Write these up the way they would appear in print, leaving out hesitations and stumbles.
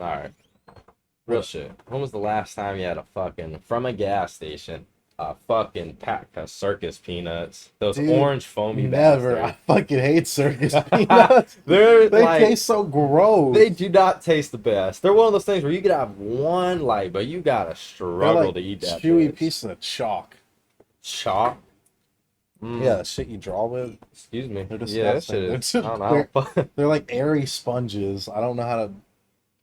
All right. Real shit. When was the last time you had a fucking from a gas station a fucking pack of circus peanuts? Those Dude, orange foamy never. I bastards. fucking hate circus peanuts. They're They like taste so gross. they do not taste the best. They're one of those things where you could have one like, but you gotta They're struggle like to eat that chewy bitch. pieces of chalk. Chalk. Yeah, the shit you draw with. Excuse me. They're Yeah, that disgusting. shit They're, is. just, I don't know. they're like airy sponges. I don't know how to.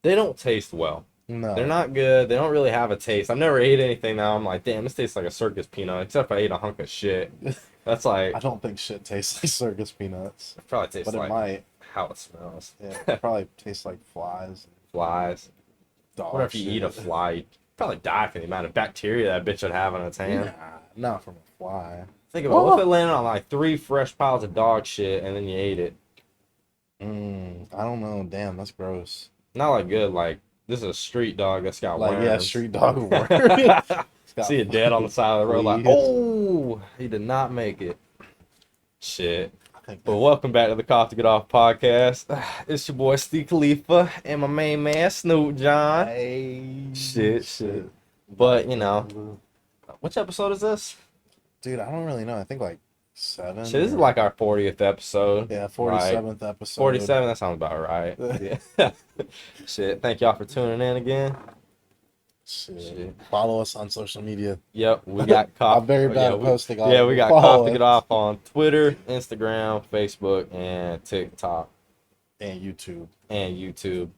They don't taste well. No. They're not good. They don't really have a taste. I've never ate anything now. I'm like, damn, this tastes like a circus peanut. Except if I ate a hunk of shit. That's like, I don't think shit tastes like circus peanuts, it probably tastes but it like might. how it smells. Yeah, it probably tastes like flies. Flies. Dog What if you eat a shit. fly? You'd probably die from the amount of bacteria that bitch would have on its hand. Nah, not from a fly. Think about it. What if it landed on like 3 fresh piles of dog shit and then you ate it? I don't know. Damn, that's gross. Not like good. Like this is a street dog that's got Like, worms. yeah, street dog worm. It's got See it dead on the side of the road. Like, fleas. oh, he did not make it. Shit. I think But welcome back to the Cough to Get Off podcast. It's your boy Steve Khalifa and my main man Snoop John. Hey, Shit. But you know, which episode is this? dude, I don't really know. I think like 7. Shit, this is or- like our 40th episode. yeah, 47th episode. 47, that sounds about right. Yeah. Shit, thank y'all for tuning in again. Shit. Follow us on social media. Yep, we got Cough. I'm very bad yeah, at posting on. Yeah, we got Follow Cough to us. Get Off on Twitter, Instagram, Facebook, and TikTok, And YouTube. and YouTube.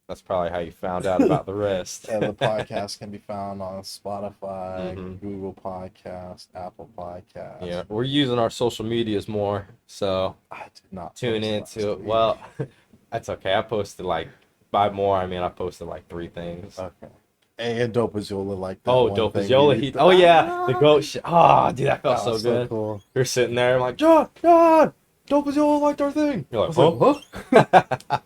That's probably how you found out about the rest. And the podcast can be found on Spotify, Mhm. Google Podcast, Apple Podcast. Yeah, we're using our social medias more, so I did not tune post into last it. week. Well, that's okay. I posted like, by more, I mean I posted like 3 things. Okay. And Dope as Yola like that. Oh, one dope thing as Yola. we- Oh yeah, the goat shit. Oh, dude, that felt That so was good. cool. You're sitting there, I'm like, John, dope as Yola liked our thing. You're like, I was like, huh?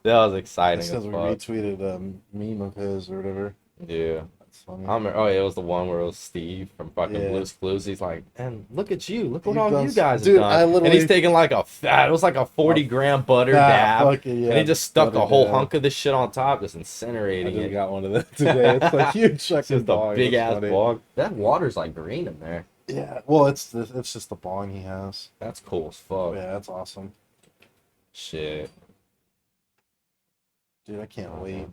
That was exciting It's as because we fuck. retweeted a meme of his or whatever. Yeah. That's funny. I remember, oh yeah, it was the one where it was Steve from fucking Yeah. Blue's Clues. He's like, and look at you, look what He all does- you guys Dude, have done. I And literally- he's taking like a fat, it was like a 40-gram butter Nah, dab. fucking yeah, And he just stuck butter a whole dab. hunk of this shit on top, just I incinerating just it. got one of them today. It's like huge It's fucking just a bong. big It's ass funny. bog. That water's like green in there. Yeah, well, it's just the bong he has. That's cool as fuck. Yeah, that's awesome. Shit. Dude, I can't wait.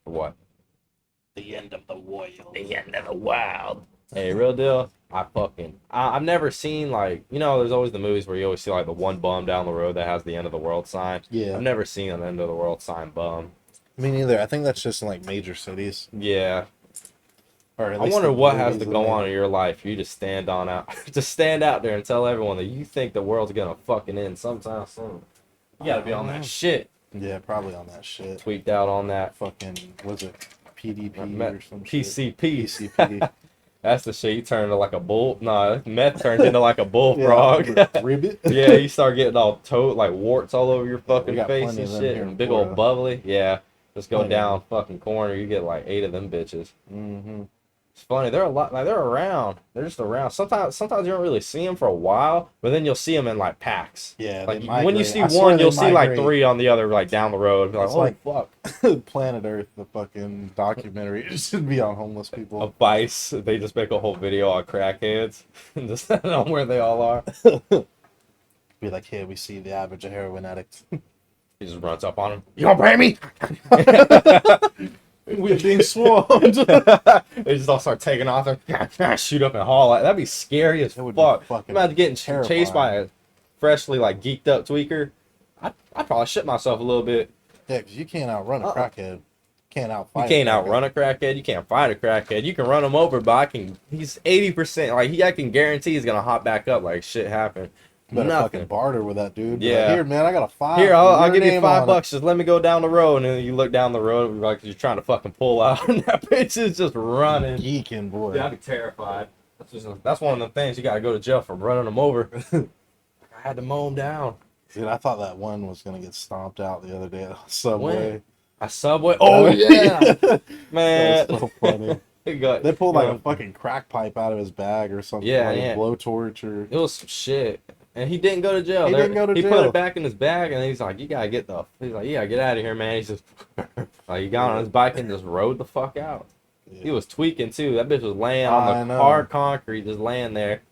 For what? The end of the world. The end of the wild. Hey, real deal. I've never seen like, you know, there's always the movies where you always see like the one bum down the road that has the end of the world sign. Yeah. I've never seen an end of the world sign bum. Me neither. I think that's just in like major cities. Yeah. Or at I least wonder the what has to movies go in on there. in your life. You just stand out there and tell everyone that you think the world's gonna fucking end sometime soon. You gotta be on that shit. Yeah, probably on that shit. Tweaked out on that Fucking, was it PDP Meth- or some shit? PCP. PCP. That's the shit. You turn into like a bull. Nah, meth turns into like a bullfrog. Yeah, ribbit. Yeah, you start getting all like warts all over your fucking got face plenty and of them shit, here and in big Florida. old bubbly. Yeah, just go Plenty of down fucking corner. You get like 8 of them bitches. Mm-hmm. It's funny. They're a lot. Like they're around. They're just around. Sometimes you don't really see them for a while, but then you'll see them in like packs. Yeah, Like they when you migrate. see I swear one, they you'll see like migrate. 3 on the other, like down the road. Be like, It's oh like- fuck. Planet Earth, the fucking documentary. It should be on homeless A people. vice. They just make a whole video on crackheads and just on where they all are. Be like, here we see the average heroin addict. He just runs up on him. You gonna pay me? We're being swarmed. They just all start taking off and shoot up and haul. That'd be scary as It would be fuck. fucking Imagine getting chased by terrifying. a freshly like geeked up tweaker. I'd probably shit myself a little bit. Yeah, because you can't outrun a Uh-uh. crackhead. Can't outfight. You can't a crackhead. outrun a crackhead. You can't fight a crackhead. You can run him over, but he's 80%. Like I can guarantee he's gonna hop back up like shit happened. Better Nothing. fucking barter with that dude. Be Yeah. Like, here, man, I got a 5. Here, I'll Your give you name $5. on it." Just let me go down the road, and then you look down the road, like you're trying to fucking pull out, and that bitch is just running. Geeking, boy. Dude, I'd be terrified. That's one of the things you gotta go to jail for running them over. I had to mow them down. Dude, I thought that one was going to get stomped out the other day at the Subway. A Subway. Oh yeah, man. That was so funny. They pulled like a fucking crack pipe out of his bag or something. Yeah, like yeah. blowtorch or... It was some shit. And he didn't go to jail. He didn't go to he jail. put it back in his bag, and he's like, you gotta get out of here, man. He's just like, he got on his bike and just rode the fuck out. Yeah. He was tweaking too. That bitch was laying on the hard concrete, just laying there,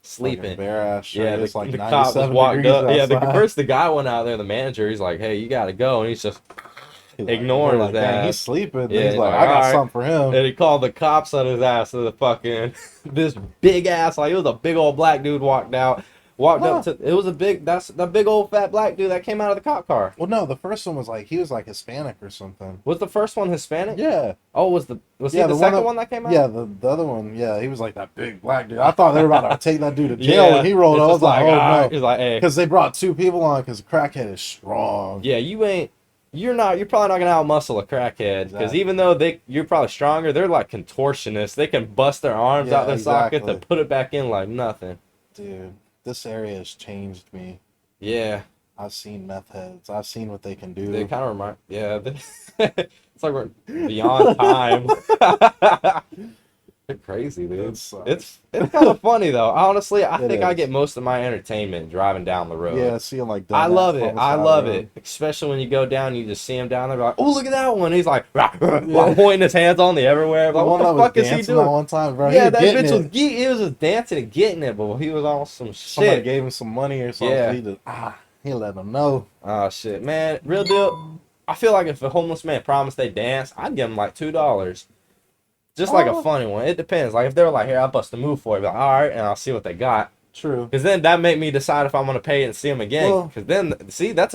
sleeping. Bare ass. Yeah, it's like the cop just walked up. Yeah, first the guy went out there, the manager. He's like, hey, you gotta go, and he's just ignoring his ass. He's sleeping. Yeah, he's like, I got something for him. And he called the cops on his ass. So the fucking this big ass, like it was a big old black dude walked up to. It was that's the big old fat black dude that came out of the cop car. Well, no, the first one was like he was like Hispanic or something. Was the first one Hispanic? Yeah. Oh, was he the second one that came out? Yeah, the other one. Yeah, he was like that big black dude. I thought they were about to take that dude to jail when he rolled. I was like, oh no. He's like, hey, because they brought 2 people on because crackhead is strong. Yeah, you're probably not gonna outmuscle a crackhead because even though you're probably stronger, they're like contortionists. They can bust their arms out their sockets and put it back in like nothing. Dude, this area has changed me. Yeah, I've seen meth heads. I've seen what they can do. They kind of remind. Yeah, it's like we're beyond time. They're crazy, dude. It's kind of funny though. Honestly, I think I get most of my entertainment driving down the road. Yeah, seeing like. I love it. I love it, especially when you go down, and you just see him down there, like, oh look at that one. He's like, pointing his hands on the everywhere. Like, what the fuck is he doing? That one time, bro. Yeah, that bitch was he was just dancing and getting it, but he was on some shit. Somebody gave him some money or something. Yeah. He let them know. Oh shit, man, real deal. I feel like if a homeless man promised they dance, I'd give him like $2. Just like a funny one. It depends. Like if they were like, here, I'll bust a move for you. Like, all right, and I'll see what they got. True. Because then that make me decide if I'm gonna pay it and see them again. Because then, see, that's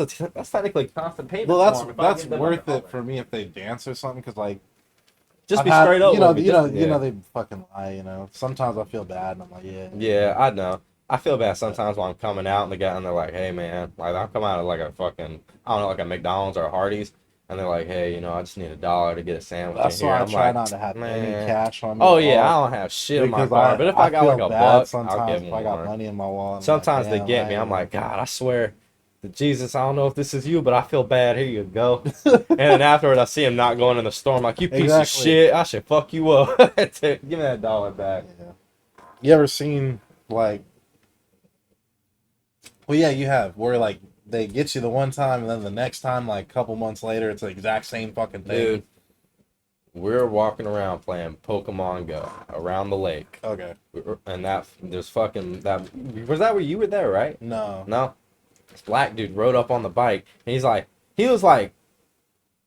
technically constant payment. Well, that's worth it for me if they dance or something. Because like, just be straight up. You know, they fucking lie. You know, sometimes I feel bad, and I'm like, yeah. Yeah, I know. I feel bad sometimes when I'm coming out and the guy and they're like, hey man, like I'll come out of like a fucking, I don't know, like a McDonald's or a Hardee's. And they're like, hey, I just need $1 to get a sandwich. That's why I try not to have any cash on me. Oh, yeah, I don't have shit in my car. But if I got like a buck, I'll give them if I got money in my wallet. Sometimes they get me. I'm like, God, I swear to Jesus, I don't know if this is you, but I feel bad. Here you go. And then afterward, I see him not going in the store. I'm like, you piece of shit. I should fuck you up. Give me that $1 back. Yeah. You ever seen, like, well, yeah, you have, where, like, they get you the one time, and then the next time, like a couple months later, it's the exact same fucking thing. Dude, we're walking around playing Pokemon Go around the lake. Okay. And was that where you were there, right? No. This black dude rode up on the bike, and he was like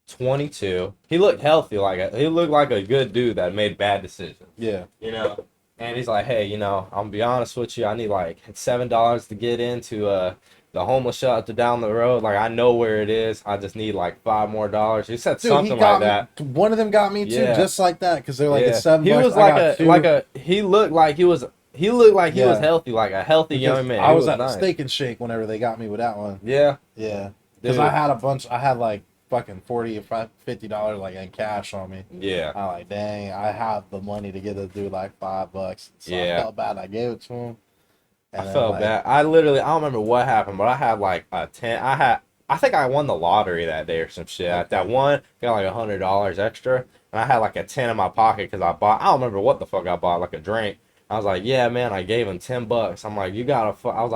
22. He looked healthy, he looked like a good dude that made bad decisions. Yeah. And he's like, hey, I'm gonna be honest with you, I need like $7 to get into the homeless shelter down the road. Like, I know where it is. I just need like $5 more. He said something like that. One of them got me too, just like that, because they're like, it's $7. He was he looked like he was healthy, like a healthy young man. I was at the Steak and Shake whenever they got me with that one. Yeah. Yeah. Because I had like fucking $40 or $50 like in cash on me. Yeah. I'm like, dang, I have the money to get this dude like $5. So I felt bad. I gave it to him. I felt bad. I don't remember what happened, but I had like a 10. I think I won the lottery that day or some shit. Okay. That one got like $100 extra, and I had like a 10 in my pocket because I don't remember what the fuck I bought, like a drink. I was like, yeah, man, I gave him $10. I'm like, you gotta. I was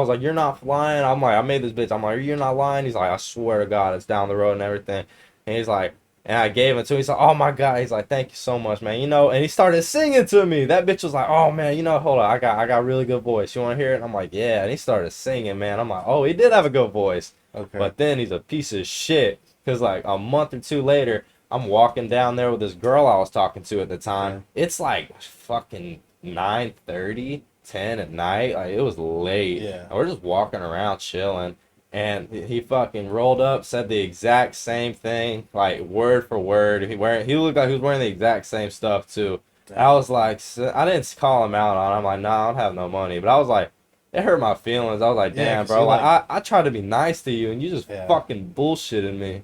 like, you're not flying. I'm like, I made this bitch. I'm like, you're not lying. He's like, I swear to God, it's down the road and everything. And he's like. And I gave it to him. He's like, oh my God. He's like, thank you so much, man. And he started singing to me. That bitch was like, oh man, hold on. I got a really good voice. You want to hear it? And I'm like, yeah. And he started singing, man. I'm like, oh, he did have a good voice. Okay. But then he's a piece of shit. Because like a month or two later, I'm walking down there with this girl I was talking to at the time. Yeah. It's like fucking 9:30, 10 at night. Like, it was late. Yeah. And we're just walking around chilling. And he fucking rolled up, said the exact same thing, like word for word. He looked like he was wearing the exact same stuff too. Damn. I was like, I didn't call him out on it. I'm like, nah, I don't have no money. But I was like, it hurt my feelings. I was like, damn, bro. Like, I tried to be nice to you, and you just fucking bullshitted me.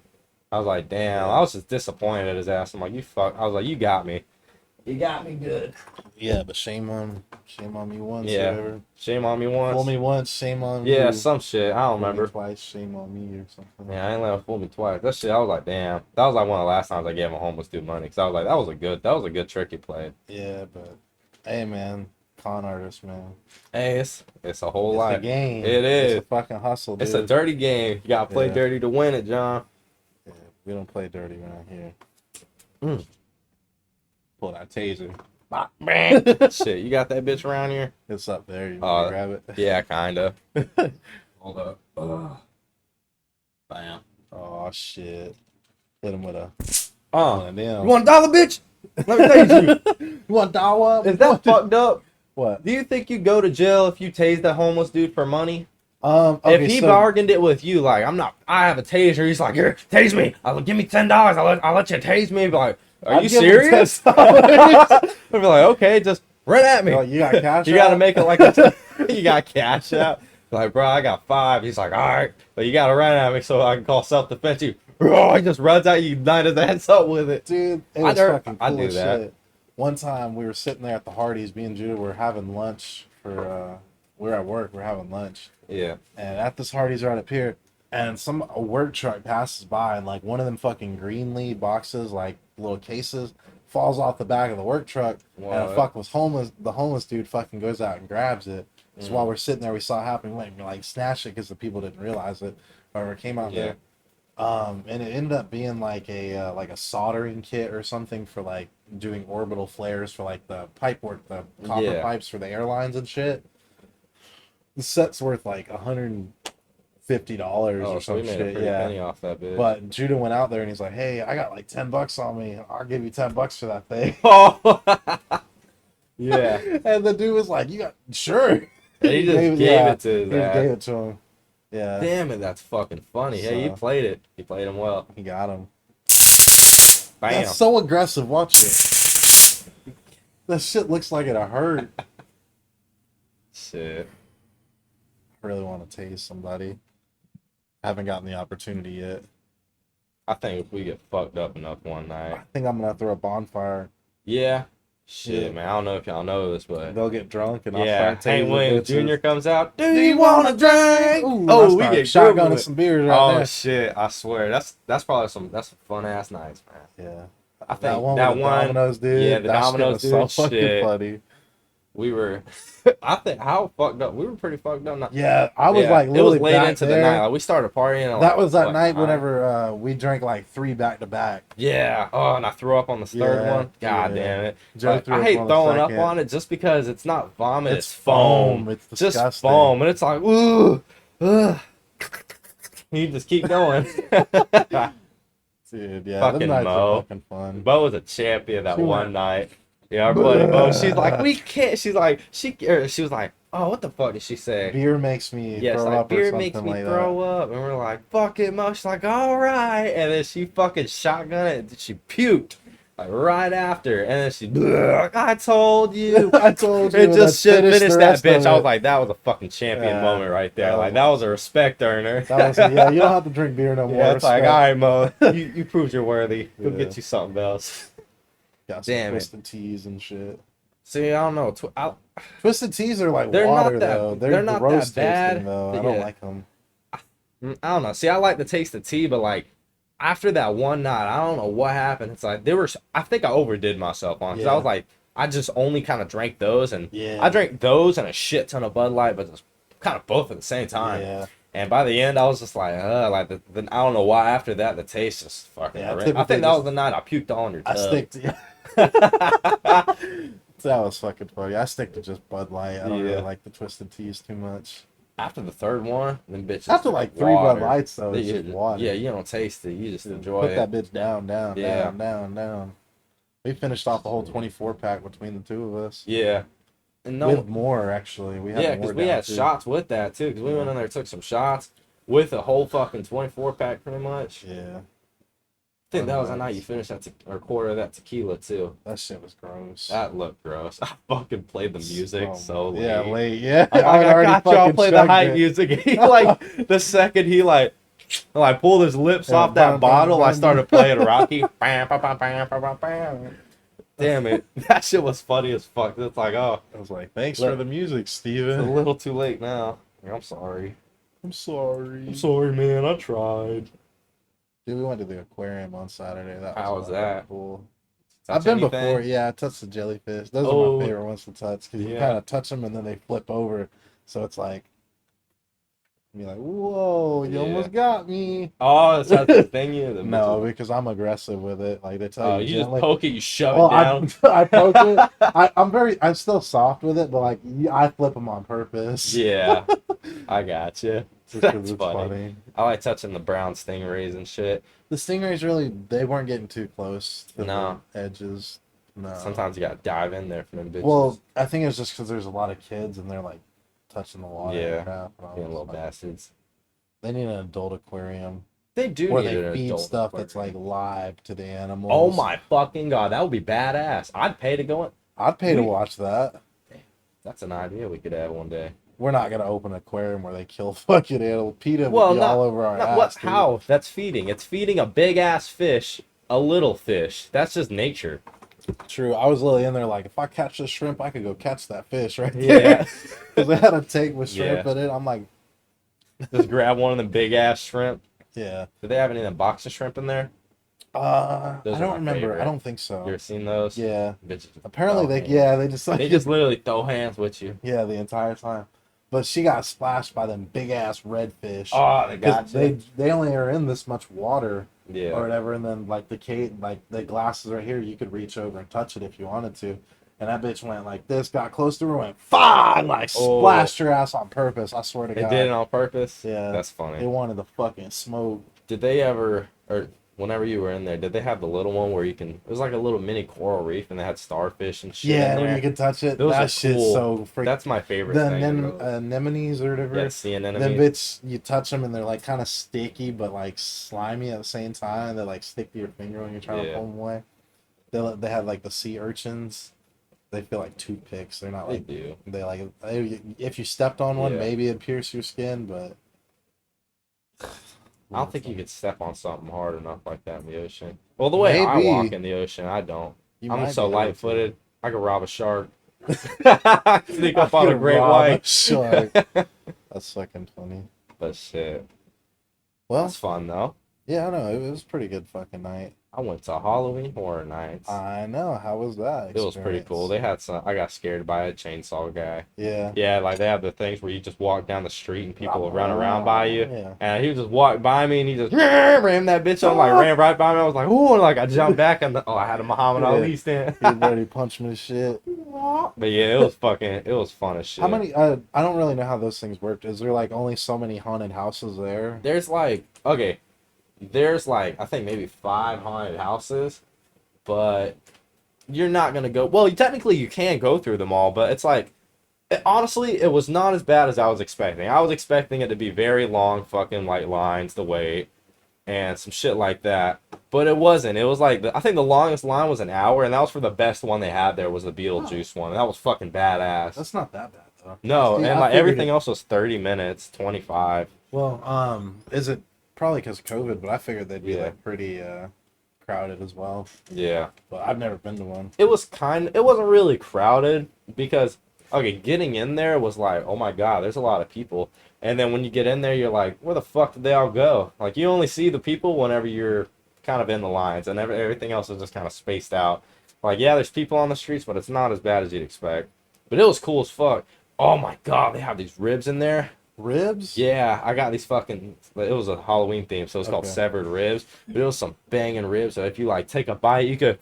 I was like, damn. I was just disappointed at his ass. I'm like, I was like, you got me. You got me good. Yeah, but shame on me once. Yeah, whatever. Shame on me once. Fool me once, shame on you. Yeah, some shit. I don't remember. Twice, shame on me or something. Yeah, I ain't let him fool me twice. That shit, I was like, damn. That was like one of the last times I gave a homeless dude money. Cause I was like, that was a good trick he played. Yeah, but hey, man, con artist, man. Hey, it's a whole It's lot. the game. It is. It's a fucking hustle, dude. It's a dirty game. You gotta play dirty to win it, John. Yeah, we don't play dirty around here. Pull that taser. Shit, you got that bitch around here? It's up there. You want to grab it? Yeah, kinda. Hold up. Bam. Oh shit! Hit him with a. You Damn. want $1, bitch? Let me tase you. You want dollar? Is that fucked up? What? Do you think you go to jail if you tase that homeless dude for money? Okay, if he bargained it with you, like I have a taser. He's like, here, tase me. Give me $10. I'll let you tase me. Be like, are you serious? I'd be like, okay, just run at me. Oh, you got cash? You got to make it like you got cash out. Like, bro, I got 5. He's like, all right, but you got to run at me so I can call self-defense. You, bro, he just runs out. You line his ass up with it, dude. It was fucking cool do as that. shit. One time we were sitting there at the Hardee's, me and Judah were having lunch for. We were at work. We're having lunch. Yeah. And at this Hardee's right up here, and a work truck passes by, and like one of them fucking Greenlee boxes, like little cases, falls off the back of the work truck, and the homeless dude fucking goes out and grabs it. So while we're sitting there, we saw it happen. We went and like snatched it because the people didn't realize it. Or it came out there, and it ended up being like a soldering kit or something for like doing orbital flares for like the pipe work, the copper pipes for the airlines and shit. The set's worth like $150 or some shit. Penny off that bitch. But Judah went out there and he's like, "Hey, I got like $10 on me. I'll give you $10 for that thing." Oh, yeah. And the dude was like, "You got sure?" And he just gave it to his ass. Gave it to him. Yeah. Damn it, that's fucking funny. Hey, he played it. He played him well. He got him. Bam. That's so aggressive. Watch it. That shit looks like it'll hurt. Shit. I really want to tase somebody. I haven't gotten the opportunity yet. I think if we get fucked up enough one night. I think I'm gonna throw a bonfire. Yeah. Shit, man. I don't know if y'all know this, but they'll get drunk and I'll start tasing. Hank Williams Jr. comes out. Do you want a drink? Ooh, we get shotgunning some beers right there. Oh shit! I swear, that's probably some fun ass nights, man. Yeah. I think that one Domino's dude. Yeah, the Domino's dude. So fucking funny. We were, I think, how fucked up. We were pretty fucked up. Yeah, I was like literally it was late into the night. Like, we started partying. That was that night whenever we drank like 3 back to back. Yeah. Oh, and I threw up on the third one. God damn it. Like, I hate throwing up on it just because it's not vomit. It's foam. It's disgusting. Just foam, and it's like ooh, you just keep going. Dude, yeah, fucking nights Mo. are fucking fun. Bo was a champion that one night. Yeah, our buddy Bo. She's like, we can't. She's like, she was like, oh, what the fuck did she say? Beer makes me throw like, up. Beer makes me throw up, and we're like, fuck it, Mo. She's like, all right, and then she fucking shotgun it. And she puked like right after, and then she, I told you, I told you. It just should finish that bitch. I was like, that was a fucking champion moment right there. Like that was a respect earner. That was, yeah, you don't have to drink beer no more. Yeah, it's like, all right, Mo, you proved you're worthy. Go get you something else. Got some Twisted Teas and shit. See, I don't know. Twisted Teas are like they're water, not that, though. They're not gross that bad. Tasting, though. I don't like them. I don't know. See, I like the taste of tea, but like after that one night, I don't know what happened. It's like I think I overdid myself on because I was like, I just only kind of drank those, and I drank those and a shit ton of Bud Light, but just kind of both at the same time. Yeah. And by the end, I was just like, I don't know why. After that, the taste just fucking. I think that was the night I puked all on your tub. I stick to. That was fucking funny. I stick to just Bud Light. I don't really like the Twisted Teas too much. After the third one, then bitches. After like 3 Bud Lights, though, it's just water. Yeah, you don't taste it. You just enjoy it. Put that bitch down. We finished off the whole 24-pack between the two of us. Yeah. And with more, actually. Because we had shots with that, too. Because we went in there and took some shots with a whole fucking 24-pack, pretty much. Yeah. I think that was the night you finished that or quarter of that tequila, too. That shit was gross. That looked gross. I fucking played the music so late. Yeah, late. Yeah. I got y'all play the hype music. He, like, the second he, like pulled his lips off that bottle, I started playing Rocky. Damn it. That shit was funny as fuck. It's like, oh. I was like, thanks for the music, Steven. It's a little too late now. I'm sorry. I'm sorry, man. I tried. Dude, we went to the aquarium on Saturday. How was that? Cool. I've been before. Yeah, I touched the jellyfish. Those are my favorite ones to touch because you kind of touch them and then they flip over. So it's like, you're like, whoa, you almost got me. Oh, that's how the thing you. No, because I'm aggressive with it. Like they tell you, you just poke it, you shove it down. I poke it. I'm still soft with it, but like I flip them on purpose. Yeah, I got you. That's funny. Funny. I like touching the brown stingrays and shit. The stingrays really, they weren't getting too close to No. the edges. No. Sometimes you gotta dive in there for them bitches. Well, I think it's just because there's a lot of kids and they're like touching the water. Yeah, and crap, and being little bastards. They need an adult aquarium. They do where need they an feed adult stuff aquarium. that's like live to the animals. Oh my fucking god, that would be badass. I'd pay to go in. I'd pay to watch that. That's an idea we could have one day. We're not gonna open an aquarium where they kill fucking animals. PETA would be all over our ass. How? That's feeding. It's feeding a big ass fish, a little fish. That's just nature. True. I was literally in there like, if I catch this shrimp, I could go catch that fish right there. Yeah. Because they had a tank with shrimp in it. I'm like, just grab one of them big ass shrimp. Yeah. Do they have any of them box of shrimp in there? I don't remember. Favorite. I don't think so. You ever seen those? Yeah. Bitches apparently they just like, they just literally throw hands with you. Yeah, the entire time. But she got splashed by them big ass redfish. Oh, they got you. They only are in this much water. Yeah. Or whatever, and then like the glasses right here, you could reach over and touch it if you wanted to. And that bitch went like this, got close to her, went fine, like splashed her ass on purpose. I swear to God. They did it on purpose? Yeah. That's funny. They wanted the fucking smoke. Did they ever, or whenever you were in there, did they have the little one where you can, it was like a little mini coral reef and they had starfish and shit Yeah, where you could touch it. Those that shit's cool. so freaking. That's my favorite thing. Anemones or whatever. Yeah, sea anemones. Them bits, you touch them and they're like kind of sticky but like slimy at the same time. They like stick to your finger when you're trying to pull them away. They had like the sea urchins. They feel like toothpicks. They're not like. They like, if you stepped on one, maybe it'd pierce your skin, but. I don't think you could step on something hard enough like that in the ocean. Well, the way I walk in the ocean, I don't. I'm so light-footed. I could rob a shark. Sneak up on a great white shark. That's fucking funny. But shit. Well, it's fun though. Yeah, I know. It was a pretty good fucking night. I went to Halloween Horror Nights. I know. How was that experience? It was pretty cool. They had some. I got scared by a chainsaw guy. Yeah. Yeah, like they have the things where you just walk down the street and people will run around by you. Yeah. And he would just walk by me and he just ran that bitch on, like ran right by me. I was like, ooh, and like I jumped back and I had a Muhammad Ali stand. He already punched me to shit. But yeah, it was fun as shit. How many? I don't really know how those things worked. Is there like only so many haunted houses there? There's like there's like I think maybe 5 haunted houses, but you're not gonna go. Well, technically you can go through them all, but it's like honestly, it was not as bad as I was expecting. I was expecting it to be very long, fucking like lines to wait and some shit like that, but it wasn't. It was like I think the longest line was an hour, and that was for the best one they had there was the Beetlejuice one. And that was fucking badass. That's not that bad though. No, and like everything else was 30 minutes, 25. Well, is it? Probably because of COVID, but I figured they'd be like pretty crowded as well. Yeah. But I've never been to one. It wasn't really crowded because, getting in there was like, oh my God, there's a lot of people. And then when you get in there, you're like, where the fuck did they all go? Like, you only see the people whenever you're kind of in the lines, and everything else is just kind of spaced out. Like, yeah, there's people on the streets, but it's not as bad as you'd expect. But it was cool as fuck. Oh my God, they have these ribs in there. Ribs? Yeah, I got these fucking. It was a Halloween theme, so it's called severed ribs. But it was some banging ribs. So if you like take a bite, you could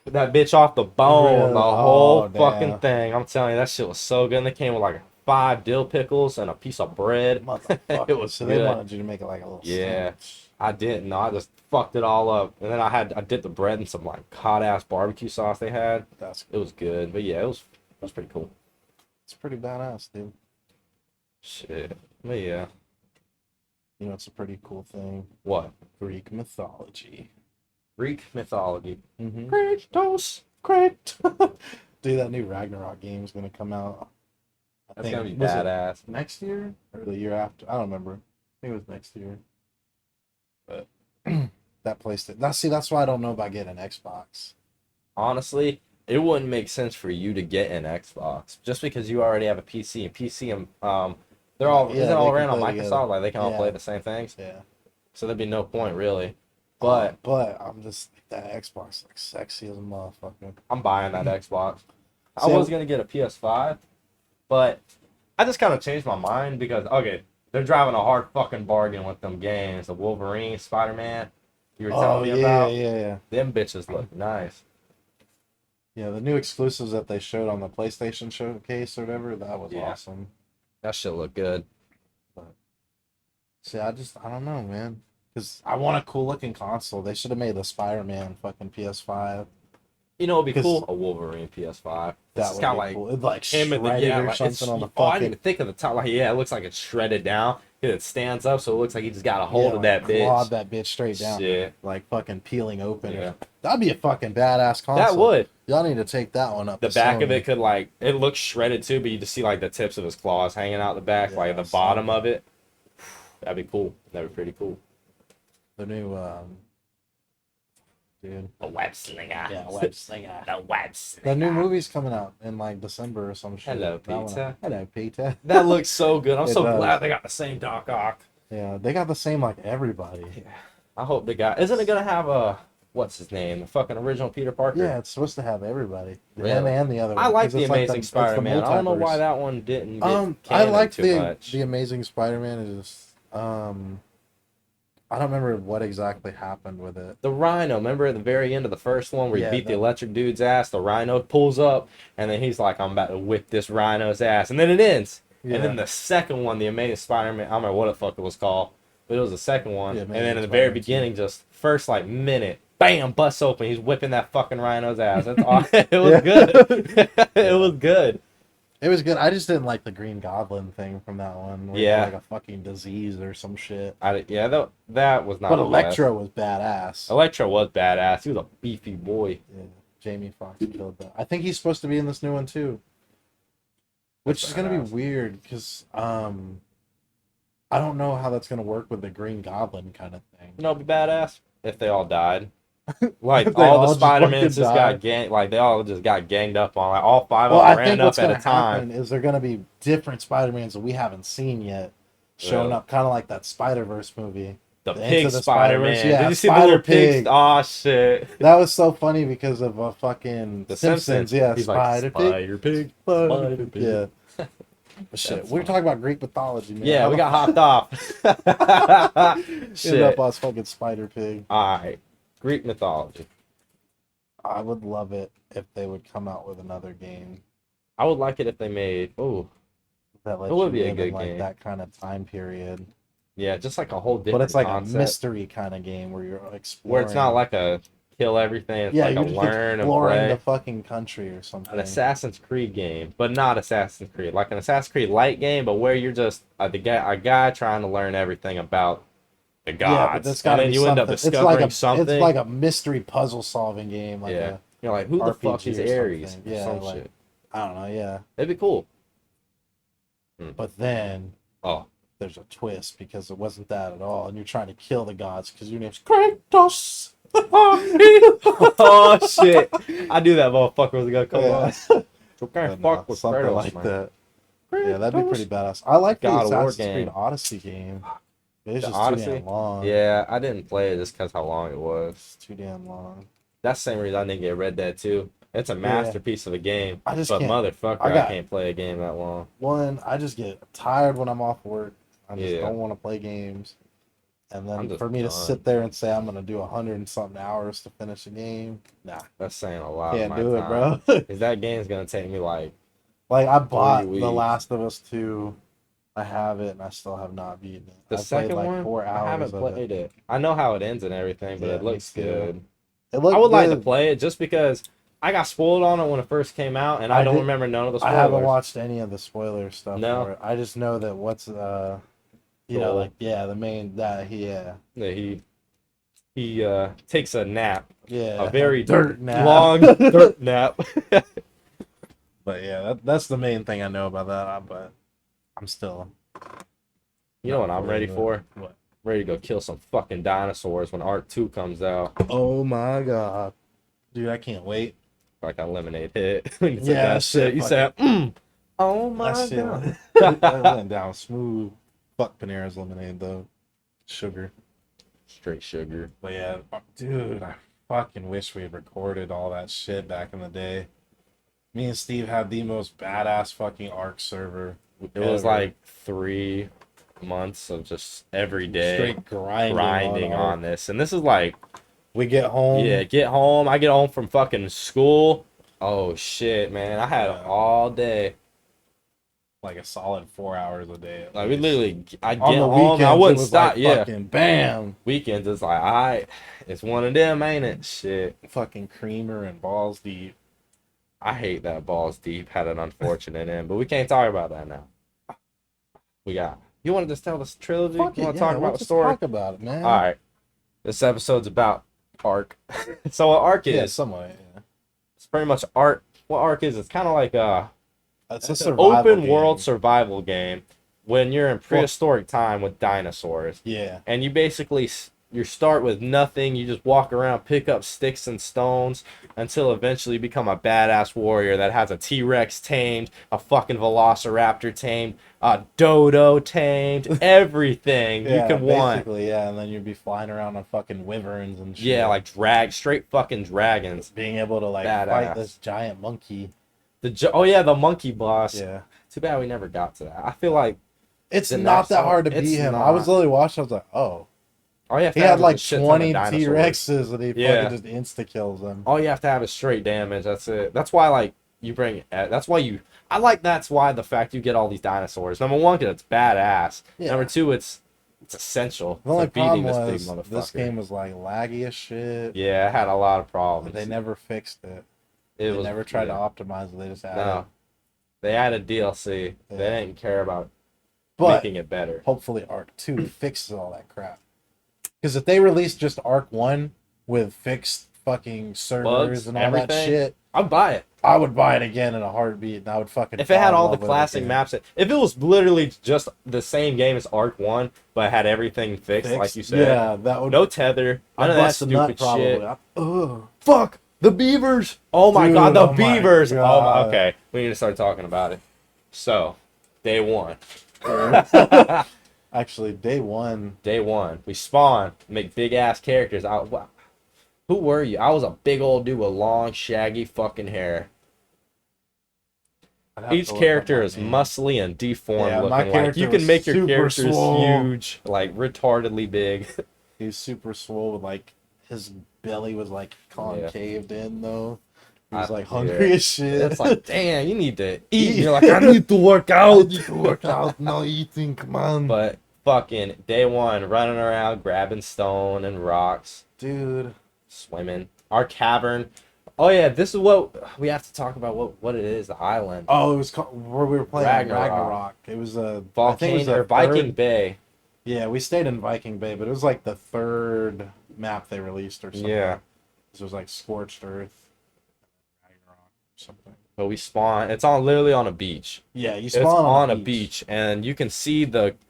that bitch off the bone, the whole fucking thing. I'm telling you, that shit was so good. And they came with like 5 dill pickles and a piece of bread. It was so good. They wanted you to make it like a little. Sandwich. I didn't. No, I just fucked it all up. And then I dipped the bread in some like hot ass barbecue sauce they had. It was good. But yeah, it was pretty cool. It's pretty badass, dude. Shit. But yeah. You know, it's a pretty cool thing. What? Greek mythology. Greek mythology. Mm-hmm. Kratos. Dude, that new Ragnarok game is going to come out. That's going to be badass. Next year? Or the year after? I don't remember. I think it was next year. But that place... That's why I don't know about getting an Xbox. Honestly, it wouldn't make sense for you to get an Xbox. Just because you already have a PC. And PC and... They're all ran on Microsoft, together. Like they can all play the same things. Yeah. So there'd be no point really. but I'm just that Xbox like sexy as a motherfucker. I'm buying that Xbox. I See, was gonna get a PS5, but I just kind of changed my mind because okay, they're driving a hard fucking bargain with them games. The Wolverine, SpiderMan, you were telling me about. Yeah. Them bitches look nice. Yeah, the new exclusives that they showed on the PlayStation showcase or whatever, that was awesome. That shit look good. But see, I don't know, man. Because I want a cool looking console. They should have made a Spider-Man fucking PS5. You know, it'd be cool. A Wolverine PS5. That would be like cool. It'd like him and the shredded or like, something on the I didn't fucking. even think of the top. Like, yeah, it looks like it's shredded down. It stands up, so it looks like he just got a hold of that bitch. Clawed that bitch straight down. Shit. Like fucking peeling open. Yeah. That'd be a fucking badass console. That would. Y'all need to take that one up. The back of it could like it looks shredded too, but you just see like the tips of his claws hanging out the back, like the bottom of it. That'd be cool. That'd be pretty cool. The new dude. A web slinger. Yeah, web slinger. The web slinger. The new movie's coming out in like December or some shit. Hello, Peter. Hello, Peter. That looks so good. I'm It so does. glad they got the same Doc Ock. Yeah, they got the same like everybody. Yeah. I hope they got. Isn't it gonna have a what's his name? The fucking original Peter Parker. Yeah, it's supposed to have everybody. Really? Him and the other one. I like 'cause the it's Amazing it's Spider-Man. I don't know multiverse. why that one didn't get I canon like too much. the Amazing Spider-Man. Is I don't remember what exactly happened with it. The Rhino, remember at the very end of the first one where he Yeah, beat the electric dude's ass? The Rhino pulls up, and then he's like, I'm about to whip this Rhino's ass. And then it ends. Yeah. And then the second one, the Amazing Spider-Man, I don't remember what the fuck it was called, but it was the second one. Yeah, and then in the Amazing very Spider-Man beginning, just first like minute, bam, busts open. He's whipping that fucking Rhino's ass. That's all. It was good. It was good. It was good. I just didn't like the Green Goblin thing from that one. Where Yeah. he had, like a fucking disease or some shit. That was not But the Electro was badass. best. Electro was badass. He was a beefy boy. Yeah, Jamie Foxx killed that. I think he's supposed to be in this new one too. Which is gonna be weird because I don't know how that's gonna work with the Green Goblin kind of thing. You know, it'd be badass if they all died. Like If they all all the just Spider-Mans fucking just died. got gang, like they all just got ganged up on. Like all five Well, of I them think ran what's up at gonna a time. happen is they're gonna be different Spider-Mans that we haven't seen yet, showing Really? up, kind of like that Spider-Verse movie. The The pig Into the Spider-Man. Spider-Verse, yeah, Did you see the little Spider-Pig. pigs? Oh shit. That was so funny because of fucking The Simpsons. Simpsons. Yeah, He's Spider-Pig. Spider-Pig. Yeah. But shit, That's we were funny. talking about Greek mythology, man. Yeah, we got hopped off. Ended Shit. up on fucking Spider-Pig. Alright. Greek mythology. I would love it if they would come out with another game I would like it if they made that lets It would you be a live good in like game. that kind of time period. yeah, just like a whole different But it's like concept. a mystery kind of game where you're exploring. Where it's not like a kill everything, it's yeah, like you're a just learn and exploring play. the fucking country or something. An Assassin's Creed game, but not Assassin's Creed. Like an Assassin's Creed light game, but where you're just a guy trying to learn everything about the gods. Yeah, but that's and gotta then be you end up something. discovering something. It's like a mystery puzzle solving game. Like yeah. a, You're like, who the fuck RPG is or Ares? something. Or Yeah, some like- shit. I don't know. Yeah, It'd be cool. but then Oh. there's a twist because it wasn't that at all, and you're trying to kill the gods because your name's Kratos. Oh shit! I knew that motherfucker was gonna come on. You But can't no, fuck with something Kratos, like man. that. Yeah, that'd be pretty badass. I like the God of War Assassin's game. Creed Odyssey game. It's The just Odyssey? too damn long. Yeah, I didn't play it just because how long it was. It's too damn long. That's the same reason I didn't get Red Dead 2. It's a masterpiece of a game, I just but can't. motherfucker, I I got- can't play a game that long. One, I just get tired when I'm off work. I just Yeah. don't want to play games. And I'm then just for me to done. sit there and say I'm gonna do 100 and something hours to finish a game, nah, That's saying a lot. can't of my do time. it, bro. 'Cause that game's gonna take me like Like I bought 3 The weeks. Last of Us 2. I have it and I still have not beaten it. the I second played like one. 4 hours I haven't of played it. I know how it ends and everything, but Yeah, it me looks too. good. It looked I would like to good. play it just because I got spoiled on it when it first came out, and I I don't did- remember none of the I spoilers. haven't watched any of the spoiler stuff No. for it. I just know that what's you know, Cool. like the main that yeah. Yeah, he takes a nap, Yeah. a very dirt nap. long dirt nap. But yeah, that's the main thing I know about that. But I'm still. You know what I'm ready for? What? Ready to go kill some fucking dinosaurs when Art 2 comes out. Oh my god, dude! I can't wait. Like a lemonade hit. When you said Yeah, that shit. You said, oh my That shit god. that went down smooth. Fuck Panera's lemonade though. Sugar. Straight sugar. But yeah, dude, I fucking wish we had recorded all that shit back in the day. Me and Steve had the most badass fucking Ark server. It was ever. like 3 months of just every day Straight grinding on Ark. on this. And this is like, We get home. yeah, get home. I get home from fucking school. Oh shit, man. I had Yeah. all day. Like a solid 4 hours a day. Like we literally, I get on the home, weekends, I wouldn't it was stop. like Yeah, fucking bam, weekends it's like, alright, it's one of them, ain't it? Shit, fucking creamer and balls deep. I hate that Balls Deep had an unfortunate end, but we can't talk about that now. We got. You want to just tell this trilogy? Fuck You it, want to yeah, talk about we'll the just story? Talk about it, man. All right, this episode's about Ark. So what Ark Yeah, is? somewhat. Yeah. It's pretty much Ark. What Ark is? It's kind of like It's a an survival open game. world survival game when you're in prehistoric time with dinosaurs. Yeah. And you basically you start with nothing. You just walk around, pick up sticks and stones until eventually you become a badass warrior that has a T-Rex tamed, a fucking Velociraptor tamed, a dodo tamed, everything Yeah, you can want. basically, yeah, and then you'd be flying around on fucking wyverns and shit. Yeah, like straight fucking dragons. being able to like Badass. fight this giant monkey. Oh yeah, the monkey boss. Yeah. Too bad we never got to that. I feel like It's the not next that one- hard to it's beat him. I not. was literally watching, I was like, oh. all you have to He have had is like a shit ton of 20 dinosaurs. T-Rexes and he Yeah. fucking just insta-kills them. All you have to have is straight damage. That's it. That's why, like, you bring. That's why you. I like. That's why the fact you get all these dinosaurs. Number one, because it's badass. Yeah. Number two, it's essential The only for beating problem this was big motherfucker. this game was like laggy as shit. Yeah, it had a lot of problems. But they never fixed it. It They was never tried yeah. to optimize it. They just added No, they added DLC. Yeah. They didn't care about But making it better. hopefully Arc 2 fixes all that crap. Because if they released just Arc 1 with fixed fucking servers Bugs, and all that everything? shit, I'd buy it I would buy it again in a heartbeat and I would fucking if it had fall in all the love with it classic again. maps. If it was literally just the same game as Arc One, but had everything fixed, like you said. Yeah, that would No tether. None I'd of that bust a nut stupid probably. shit. Ugh. Fuck the Beavers! Oh my Dude, god, the oh my Beavers! Oh my, God. okay, we need to start talking about it. So, day one. Actually, day one. Day one, we spawn, make big ass characters. Wow. Who were you? I was a big old dude with long, shaggy fucking hair. I'd have Each to look character up my is name. muscly and deformed Yeah, my looking. Like character you can was make your super characters swole. huge, like retardedly big. He was super swole with like his belly was like concaved in though. He was like hungry yeah. as shit. It's like, damn, you need to eat. You're like, I need to work out. work out, no eating, come on. But fucking day one, running around, grabbing stone and rocks, Dude, swimming. Our cavern. Oh yeah, this is what we have to talk about. What it is, the island. oh, it was called, where we were playing Ragnarok. Ragnarok. It was a I think it was Volcano the or Viking third- Bay. Yeah, we stayed in Viking Bay, but it was like the third map they released or something. Yeah. So it was like Scorched Earth, Ragnarok, or something. But we spawn. It's literally on a beach. Yeah, you It's spawn on a beach, and you can see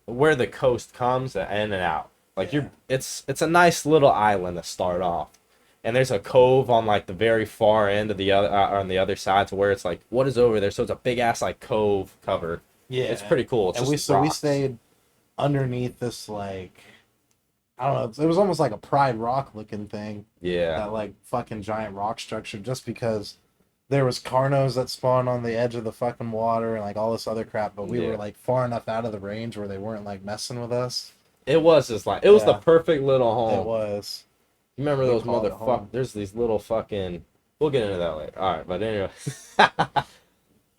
where the coast comes in and out. Like Yeah. it's a nice little island to start off, and there's a cove on like the very far end of the other on the other side to where it's like what is over there. So it's a big ass like cove cover. Yeah, It's pretty cool. It's and just we rocks. stayed underneath this like I don't know. It was almost like a Pride Rock looking thing. Yeah, That like fucking giant rock structure, just because there was Carnos that spawned on the edge of the fucking water and like all this other crap, but we Yeah. were like far enough out of the range where they weren't like messing with us. it was just like it was the Yeah. perfect little home. It was. You remember We those called it motherfuckers? home. There's these little fucking. We'll get into that later. All right, but anyway.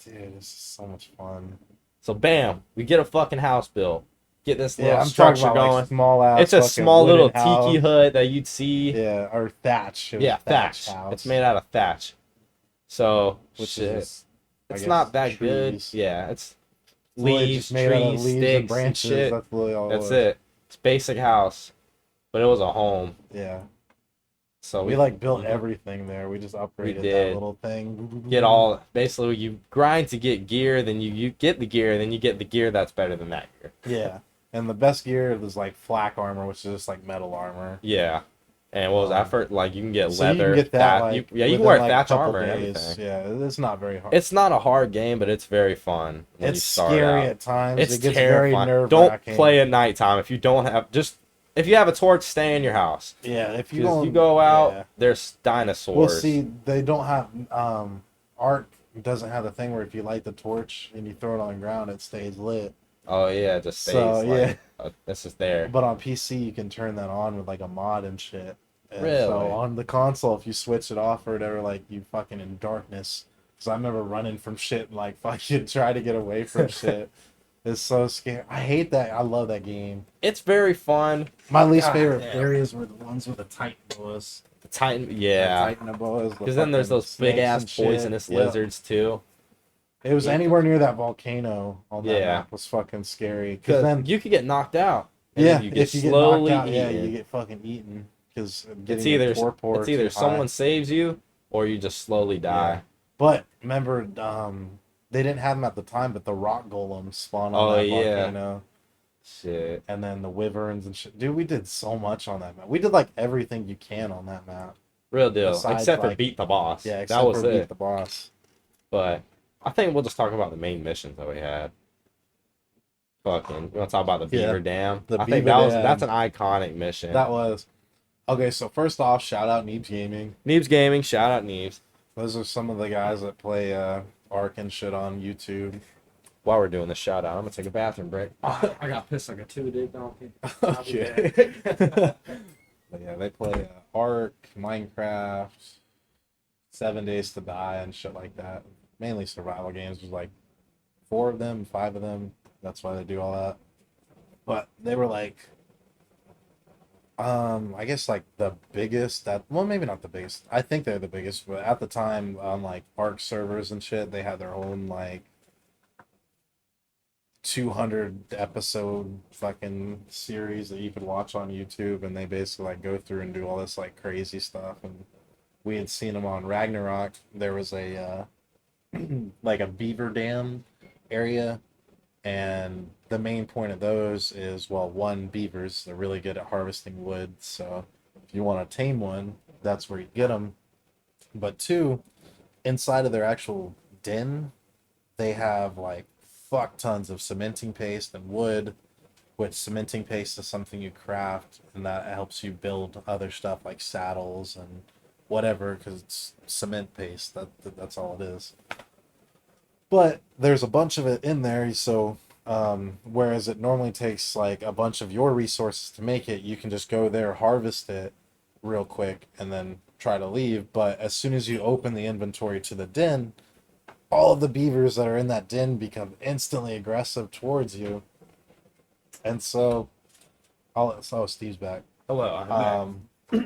Dude, this is so much fun. So bam, we get a fucking house built. Get this little Yeah, I'm talking structure about going. like small ass. It's a fucking small wooden little house. tiki hut that you'd see. Yeah, or thatch. It was Yeah, thatch. house. It's made out of thatch. So, Which shit. is I It's guess, not that good. trees. Yeah, it's literally leaves, just made out of trees, leaves sticks, and branches. shit. That's literally all. That's was. it. It's basic house, but it was a home. Yeah. So We like built everything there. We just upgraded that did. little thing. get all basically you grind to get gear, then you get the gear, then you get the gear that's better than that gear. Yeah. And the best gear was like flak armor, which is just like metal armor. Yeah. And what was that for? Like you can get So you leather. can get that, like, you can within, wear like, a thatch couple armor and days. everything. Yeah, it's not very hard. It's not a hard game, but it's very fun when you It's start scary out. at times. It's it gets terrifying. very nerve Don't wracking. play at nighttime if you don't have just If you have a torch, stay in your house. Yeah, if you go out, yeah. there's dinosaurs. Well, see, they don't have Ark doesn't have the thing where if you light the torch and you throw it on the ground, it stays lit. Oh yeah, it just stays. So yeah, it's just there. but on PC you can turn that on with like a mod and shit. And Really? So on the console, if you switch it off or whatever, like you fucking in darkness. Because I remember running from shit and like fucking try to get away from shit. It's so scary. I hate that. I love that game. It's very fun. My least favorite damn. areas were the ones with the Titan boas. The Titan, yeah. The Titan boas. Because then there's those big ass poisonous lizards too. It was anywhere near that volcano on that map was fucking scary. Because then you could get knocked out. Yeah, you get if you get slowly knocked out, eaten. you get fucking eaten. Because it's either someone saves you or you just slowly die. Yeah. But remember, they didn't have them at the time, but the rock golems spawn on that volcano. Shit. And then the wyverns and shit. Dude, we did so much on that map. We did like everything you can on that map. Real deal. Besides, except for beat the boss. Yeah, that was beat the boss. But I think we'll just talk about the main missions that we had. Fucking, you want to talk about the Beaver Dam? I think that's an iconic mission. That was. Okay, so first off, shout out Neebs Gaming. Neebs Gaming, shout out Neebs. Those are some of the guys that play Ark and shit on YouTube. While we're doing the shout out, I'm gonna take a bathroom break. Oh, I got pissed like a 2-day donkey. Okay. But yeah, they play Ark, Minecraft, 7 Days to Die, and shit like that. Mainly survival games. There's like 4 of them, 5 of them. That's why they do all that. But they were like, I guess like the biggest well, maybe not the biggest. I think they're the biggest, but at the time on like Ark servers and shit, they had their own like 200 episode fucking series that you could watch on YouTube, and they basically like go through and do all this like crazy stuff. And we had seen them on Ragnarok. There was a like a beaver dam area, and the main point of those is, well, one, beavers, they're really good at harvesting wood, so if you want to tame one, that's where you get them. But 2, inside of their actual den, they have like fuck tons of cementing paste and wood, which cementing paste is something you craft, and that helps you build other stuff like saddles and whatever, because it's cement paste. That's all it is. But there's a bunch of it in there, so whereas it normally takes like a bunch of your resources to make it, you can just go there, harvest it real quick, and then try to leave. But as soon as you open the inventory to the den, all of the beavers that are in that den become instantly aggressive towards you. And so, Steve's back. Hello.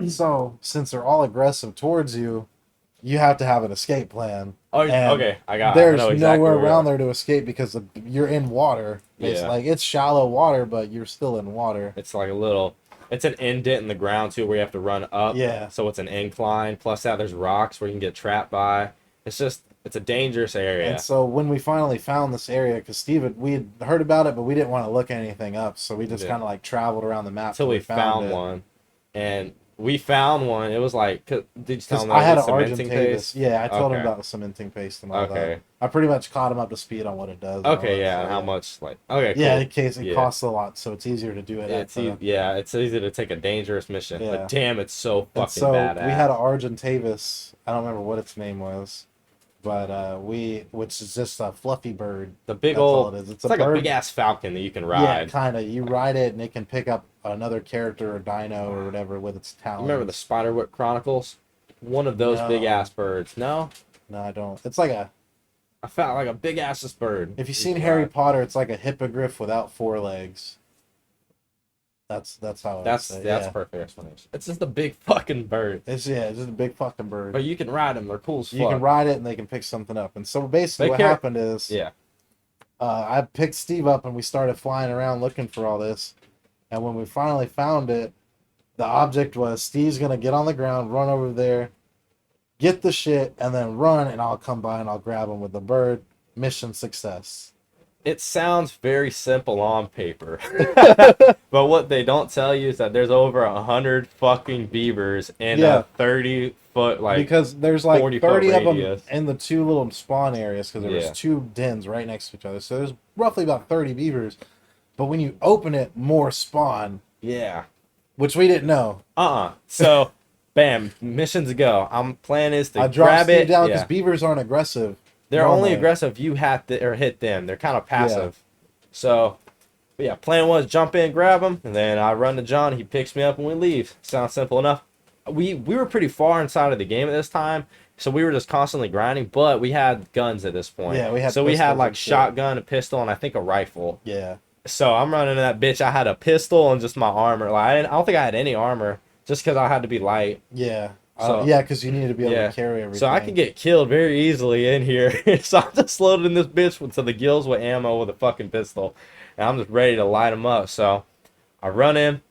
So since they're all aggressive towards you, you have to have an escape plan. Oh, okay. There's nowhere around there to escape because you're in water. It's like it's shallow water, but you're still in water. It's like it's an indent in the ground too, where you have to run up. Yeah. So it's an incline. Plus that there's rocks where you can get trapped by. It's a dangerous area. And so when we finally found this area, because we had heard about it, but we didn't want to look anything up, so we just kind of like traveled around the map until we found one. And we found one. It was like, did you tell him I had an cementing paste? Yeah, I told him about the cementing paste and all that. I pretty much caught him up to speed on what it does. Okay, yeah, and how much, like, okay, cool. Yeah, in case it costs a lot, so it's easier to do it. It's easy to take a dangerous mission, but damn, it's so fucking badass. We had an Argentavis, I don't remember what its name was, but which is just a fluffy bird. The big old, it's like a big ass falcon that you can ride. Yeah, kind of. You ride it and it can pick up another character or dino or whatever with its talons. Remember the Spiderwood Chronicles? One of those big ass birds. No, I don't. It's like I found like a big ass bird. If you've seen Harry Potter, it's like a hippogriff without 4 legs. That's how that's perfect explanation. It's just a big fucking bird. It's just a big fucking bird. But you can ride them. They're cool as fuck. You can ride it and they can pick something up. And so basically what happened is I picked Steve up and we started flying around looking for all this. And when we finally found it, the object was Steve's gonna get on the ground, run over there, get the shit, and then run, and I'll come by and I'll grab him with the bird. Mission success. It sounds very simple on paper, but what they don't tell you is that there's over 100 fucking beavers in a 30-foot because there's like 30 of them radius. in the 2 little spawn areas because there was 2 dens right next to each other, so there's roughly about 30 beavers. But when you open it, more spawn. Yeah. which we didn't know. So, bam, missions go. Plan is to I dropped grab Steve it. down because beavers aren't aggressive. They're normally. only aggressive if you have to or hit them. They're kind of passive. So, but yeah, plan was jump in, grab him, and then I run to John. He picks me up and we leave. Sounds simple enough. We were pretty far inside of the game at this time, so we were just constantly grinding. But we had guns at this point. Yeah, we had. So we had pistols like and shit. shotgun, a pistol, and I think a rifle. Yeah. So I'm running to that bitch. I had a pistol and just my armor. Like I don't think I had any armor, just because I had to be light. Yeah. So, yeah, because you need to be able to carry everything. So I could get killed very easily in here. So I'm just loading this bitch to the gills with ammo with a fucking pistol. And I'm just ready to light them up. So I run in,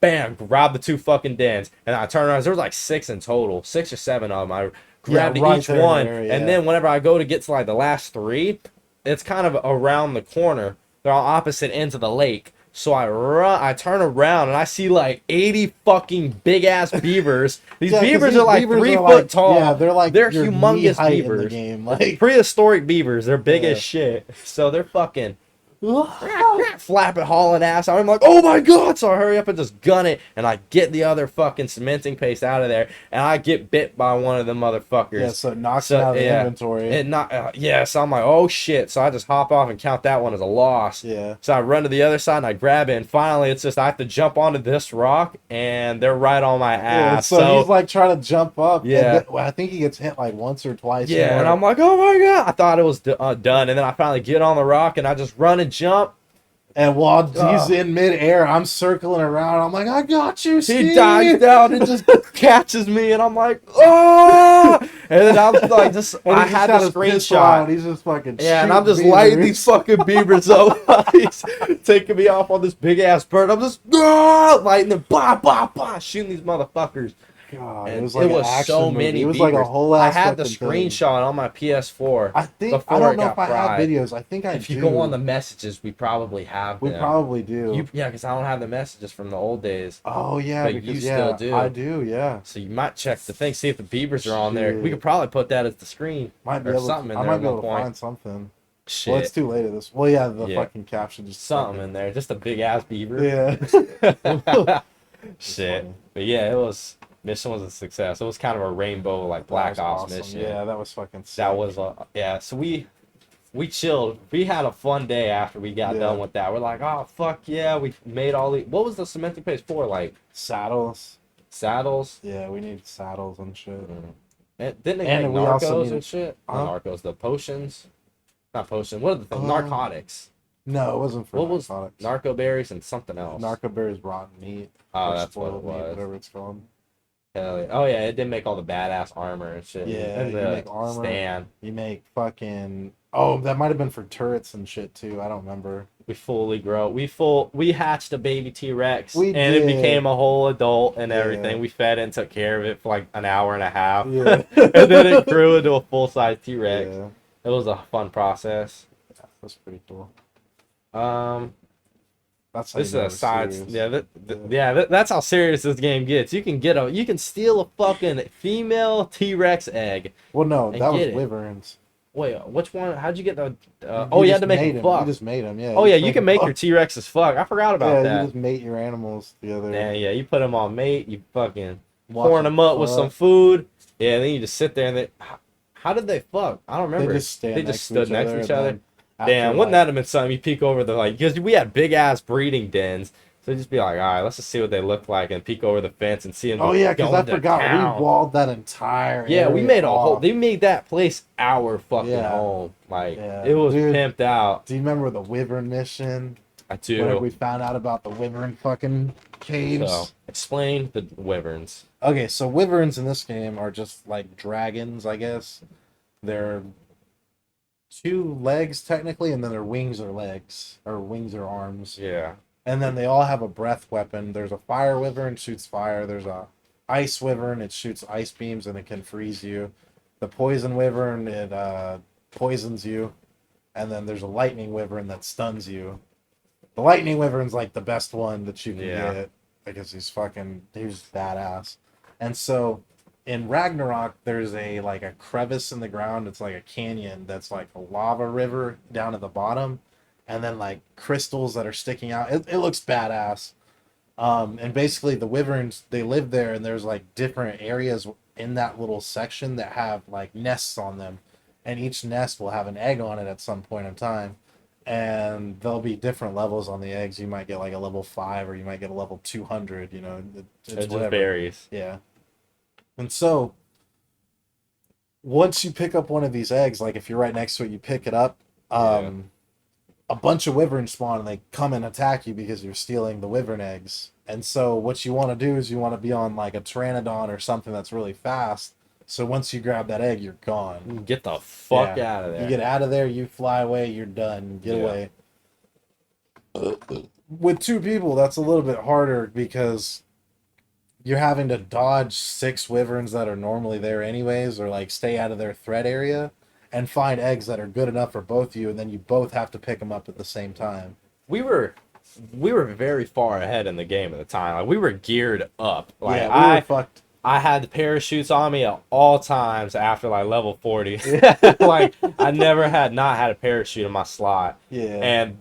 bam, grab the 2 fucking dens. And I turn around. There was like 6 in total, 6 or 7 of them. I grabbed each one. And then whenever I go to get to like the last 3, it's kind of around the corner. They're on opposite ends of the lake. So I turn around and I see like 80 fucking big ass beavers. These beavers are like 3 foot tall. Yeah, they're humongous beavers. In the game. Like prehistoric beavers. They're big as shit. So they're fucking flapping, hauling ass. I'm like, oh my god! So I hurry up and just gun it, and I get the other fucking cementing paste out of there, and I get bit by one of the motherfuckers. Yeah, so it knocks it out of the inventory. So I'm like, oh shit! So I just hop off and count that one as a loss. Yeah. So I run to the other side and I grab it, and finally it's just I have to jump onto this rock, and they're right on my ass. Yeah, so he's like trying to jump up. Yeah. I think he gets hit like once or twice. Yeah, and I'm like, oh my god! I thought it was done, and then I finally get on the rock and I just run and jump. And while he's in midair, I'm circling around. I'm like, I got you, Steve. He dives down and just catches me, and I'm like, oh! And then I'm like, I had the screenshot. He's just fucking and I'm just lighting these fucking beavers up. He's taking me off on this big ass bird. I'm just lighting them, shooting these motherfuckers. God, and it was like so many. It was beavers. like a whole ass. I had the thing. screenshot on my PS4. I don't know if I have videos. I think I do. If you go on the messages, we probably have them. We probably do. Because I don't have the messages from the old days. Oh yeah, but you still do. I do. Yeah. So you might check the thing, see if the beavers are on there. We could probably put that as the screen. Might be able something to, in there. I might be able to find something. Shit. Well, it's too late at this. Well, yeah, the fucking caption just something in there, just a big ass beaver. Yeah. Shit. But yeah, mission was a success. It was kind of a rainbow like Black Ops mission. Yeah, that was fucking sick. That was so we chilled. We had a fun day after we got done with that. We're like, oh fuck yeah, we made all the what was the cementing paste for? Like saddles. Yeah, we need saddles and shit. And didn't they make narcos and shit? Narcos, the potions. Not potion. What are the things? Narcotics. No, it wasn't for narcotics. Was narco berries and something else? Narco berries, rotten meat. Oh, that's what it was. Whatever it's called. Hell yeah. Oh yeah, it did make all the badass armor and shit. Yeah, and you make armor. Stand. You make fucking. Oh, that might have been for turrets and shit too. I don't remember. We fully grow. We hatched a baby T-Rex, and did. it became a whole adult and everything. We fed it and took care of it for like an hour and a half. Yeah. And then it grew into a full size T-Rex. Yeah. It was a fun process. Yeah, that's pretty cool. This is a side. That's how serious this game gets. You can steal a fucking female T-Rex egg. Well, no, that was Wyverns. Wait, which one? How'd you get the? You had to make them fuck. You just made them, yeah. Oh yeah, you can make your T-Rex as fuck. I forgot about that. Yeah, you just mate your animals together. Yeah, you put them on mate. You fucking pouring them up with some food. Yeah, and then you just sit there and how did they fuck? I don't remember. They just stood next to each other. Damn, wouldn't that have been something? You peek over because we had big ass breeding dens. So just be like, all right, let's just see what they look like and peek over the fence and see them. Oh yeah, because I forgot we walled that entire. Yeah, we made They made that place our fucking home. Like it was pimped out. Do you remember the Wyvern mission? I do. Where we found out about the Wyvern fucking caves. So, explain the Wyverns. Okay, so Wyverns in this game are just like dragons, I guess. They're 2 legs technically, and then their wings are legs, or wings are arms. Yeah. And then they all have a breath weapon. There's a fire wyvern, shoots fire. There's a ice wyvern, it shoots ice beams and it can freeze you. The poison wyvern, it poisons you. And then there's a lightning wyvern that stuns you. The lightning wyvern's like the best one that you can get because he's badass. And so in Ragnarok, there's a crevice in the ground. It's like a canyon that's like a lava river down at the bottom, and then like crystals that are sticking out. It looks badass. And basically the wyverns, they live there, and there's like different areas in that little section that have like nests on them, and each nest will have an egg on it at some point in time. And there'll be different levels on the eggs. You might get like a level 5, or you might get a level 200. It's It just whatever. varies. Yeah. And so once you pick up one of these eggs, like if you're right next to it, you pick it up. A bunch of wyverns spawn, and they come and attack you because you're stealing the wyvern eggs. And so what you want to do is you want to be on like a pteranodon or something that's really fast. So once you grab that egg, you're gone. Get the fuck Yeah. out of there. You get out of there, you fly away, you're done. Get away. With 2 people, that's a little bit harder because you're having to dodge 6 wyverns that are normally there anyways, or like stay out of their threat area, and find eggs that are good enough for both of you, and then you both have to pick them up at the same time. We were very far ahead in the game at the time. Like we were geared up. Like Yeah, we were fucked. I had the parachutes on me at all times after like level 40. Like I never had not had a parachute in my slot. Yeah. And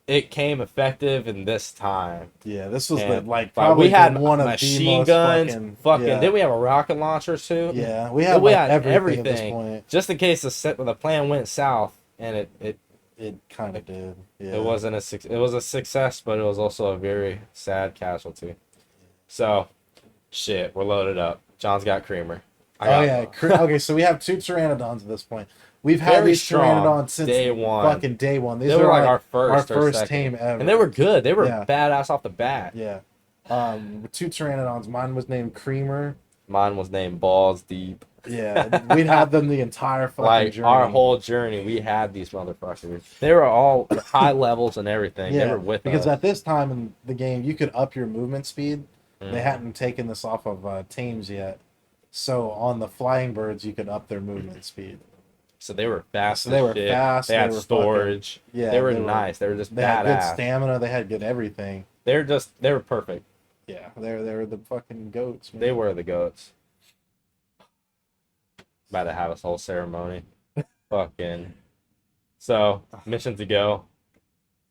it came effective in this time. Yeah, this was And, probably we had one of the machine most guns. Fucking yeah. Did we have a rocket launcher too? Yeah, we had everything at this point. Just in case the plan went south, and It kind of did. Yeah. it wasn't it was a success, but it was also a very sad casualty. So, shit, we're loaded up. John's got creamer. Okay, so we have 2 pteranodons at this point. We've had Very these strong pteranodons since day one. fucking day one. These They are were like like our first first team ever. and they were good. They were Yeah. badass off the bat. Yeah. With 2 pteranodons. Mine was named Creamer. Mine was named Balls Deep. Yeah, we'd had them the entire fucking Like journey. our whole journey, we had these motherfuckers. They were all high levels and everything. Yeah, They were with because us. at this time in the game, you could up your movement speed. Mm. They hadn't taken this off of tames yet. So on the flying birds, you could up their movement speed. So they were fast. So they as were shit. fast, They had they were storage. Yeah, They were nice. They were just They had good badass. stamina. They had good everything. They were perfect. Yeah, they were the fucking goats. Man. They were the goats. About to have this whole ceremony. Fucking. So, mission to go.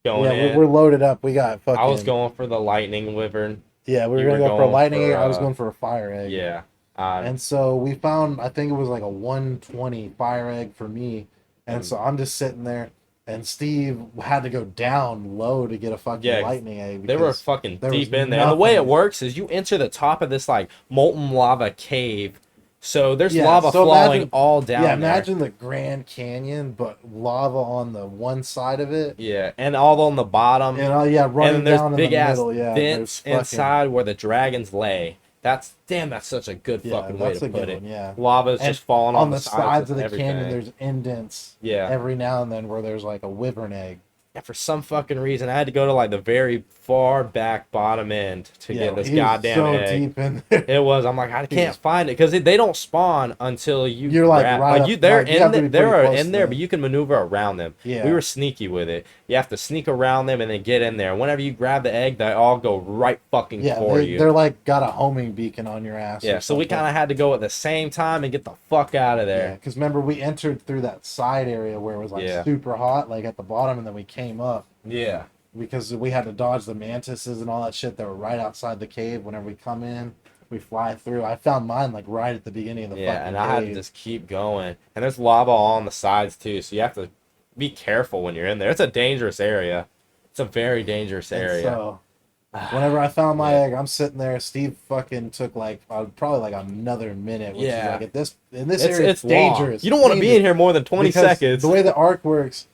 Going in. We're loaded up. We got fucking. I was going for the lightning wyvern. Yeah, we you were gonna were go for a going lightning for, egg. I was going for a fire egg. Yeah. And so we found, I think it was like a 120 fire egg for me. And so I'm just sitting there, and Steve had to go down low to get a fucking lightning egg. They were fucking there deep was in there. And the way it nothing. works is you enter the top of this like molten lava cave. So there's Yeah, lava so flowing imagine- all down Yeah, there. imagine the Grand Canyon, but lava on the one side of it. Yeah, and all on the bottom. And running and there's down big in the ass middle. Yeah, vents there's fucking- inside where the dragons lay. That's such a good Yeah, fucking way that's to a put good it. one, yeah. Lava's And just falling on the sides of the everything. canyon. There's indents. Yeah. Every now and then where there's like a wyvern egg. Yeah, for some fucking reason, I had to go to like the very far back bottom end to get this he was goddamn so egg. deep in there. It was. I'm like, I can't find it because they don't spawn until You're, like, right up- they're like, you have to be they're pretty close in to there, them. but you can maneuver around them. Yeah. We were sneaky with it. You have to sneak around them and then get in there. And whenever you grab the egg, they all go right fucking Yeah, for you. they're like got a homing beacon on your ass. Yeah, so we kind of had to go at the same time and get the fuck out of there. because remember we entered through that side area where it was like Yeah. super hot, like at the bottom, and then we came up Yeah. because we had to dodge the mantises and all that shit that were right outside the cave. Whenever we come in, we fly through. I found mine like right at the beginning of the Yeah, fucking and cave. I had to just keep going. And there's lava all on the sides too, so you have to be careful when you're in there. It's a dangerous area. It's a very dangerous And area. So, whenever I found my egg, I'm sitting there. Steve fucking took like probably like another minute. Which Yeah. is like in this area, it's long. dangerous. You don't want to be in here more than 20 Because seconds. The way the arc works,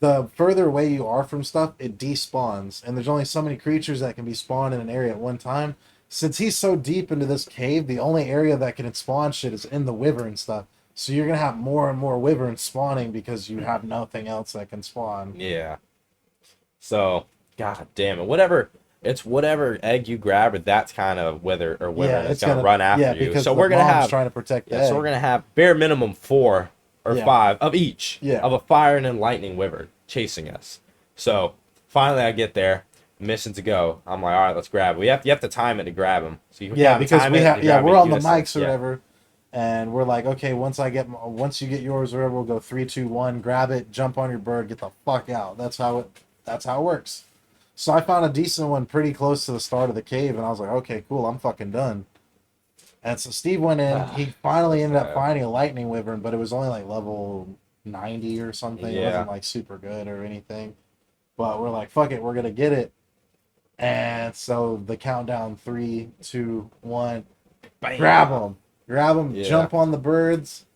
the further away you are from stuff, it despawns, and there's only so many creatures that can be spawned in an area at one time. Since he's so deep into this cave, the only area that can spawn shit is in the wyvern stuff. So you're gonna have more and more wyverns spawning because you have nothing else that can spawn. Yeah. So, god damn it. Whatever egg you grab, or that's kind of wyvern it's gonna run after you. Because So the we're gonna mom's have trying to protect the Yeah, so egg. we're gonna have bare minimum 4 or Yeah. 5 of each Yeah. of a fire and a lightning wyvern chasing us. So finally, I get there, mission to go. I'm like, all right, let's grab it. You have to time it to grab him. So you Yeah, have to because time we it, have you grab we're it, on the use it. mics or Yeah. whatever, and we're like, okay, once you get yours or whatever, we'll go 3, 2, 1, grab it, jump on your bird, get the fuck out. That's how it works. So I found a decent one pretty close to the start of the cave, and I was like, okay, cool, I'm fucking done. And so Steve went in. He finally ended up finding a lightning wyvern, but it was only like level 90 or something. It wasn't like super good or anything. But we're like, fuck it, we're gonna get it. And so the countdown 3, 2, 1, Bam. grab them, jump on the birds,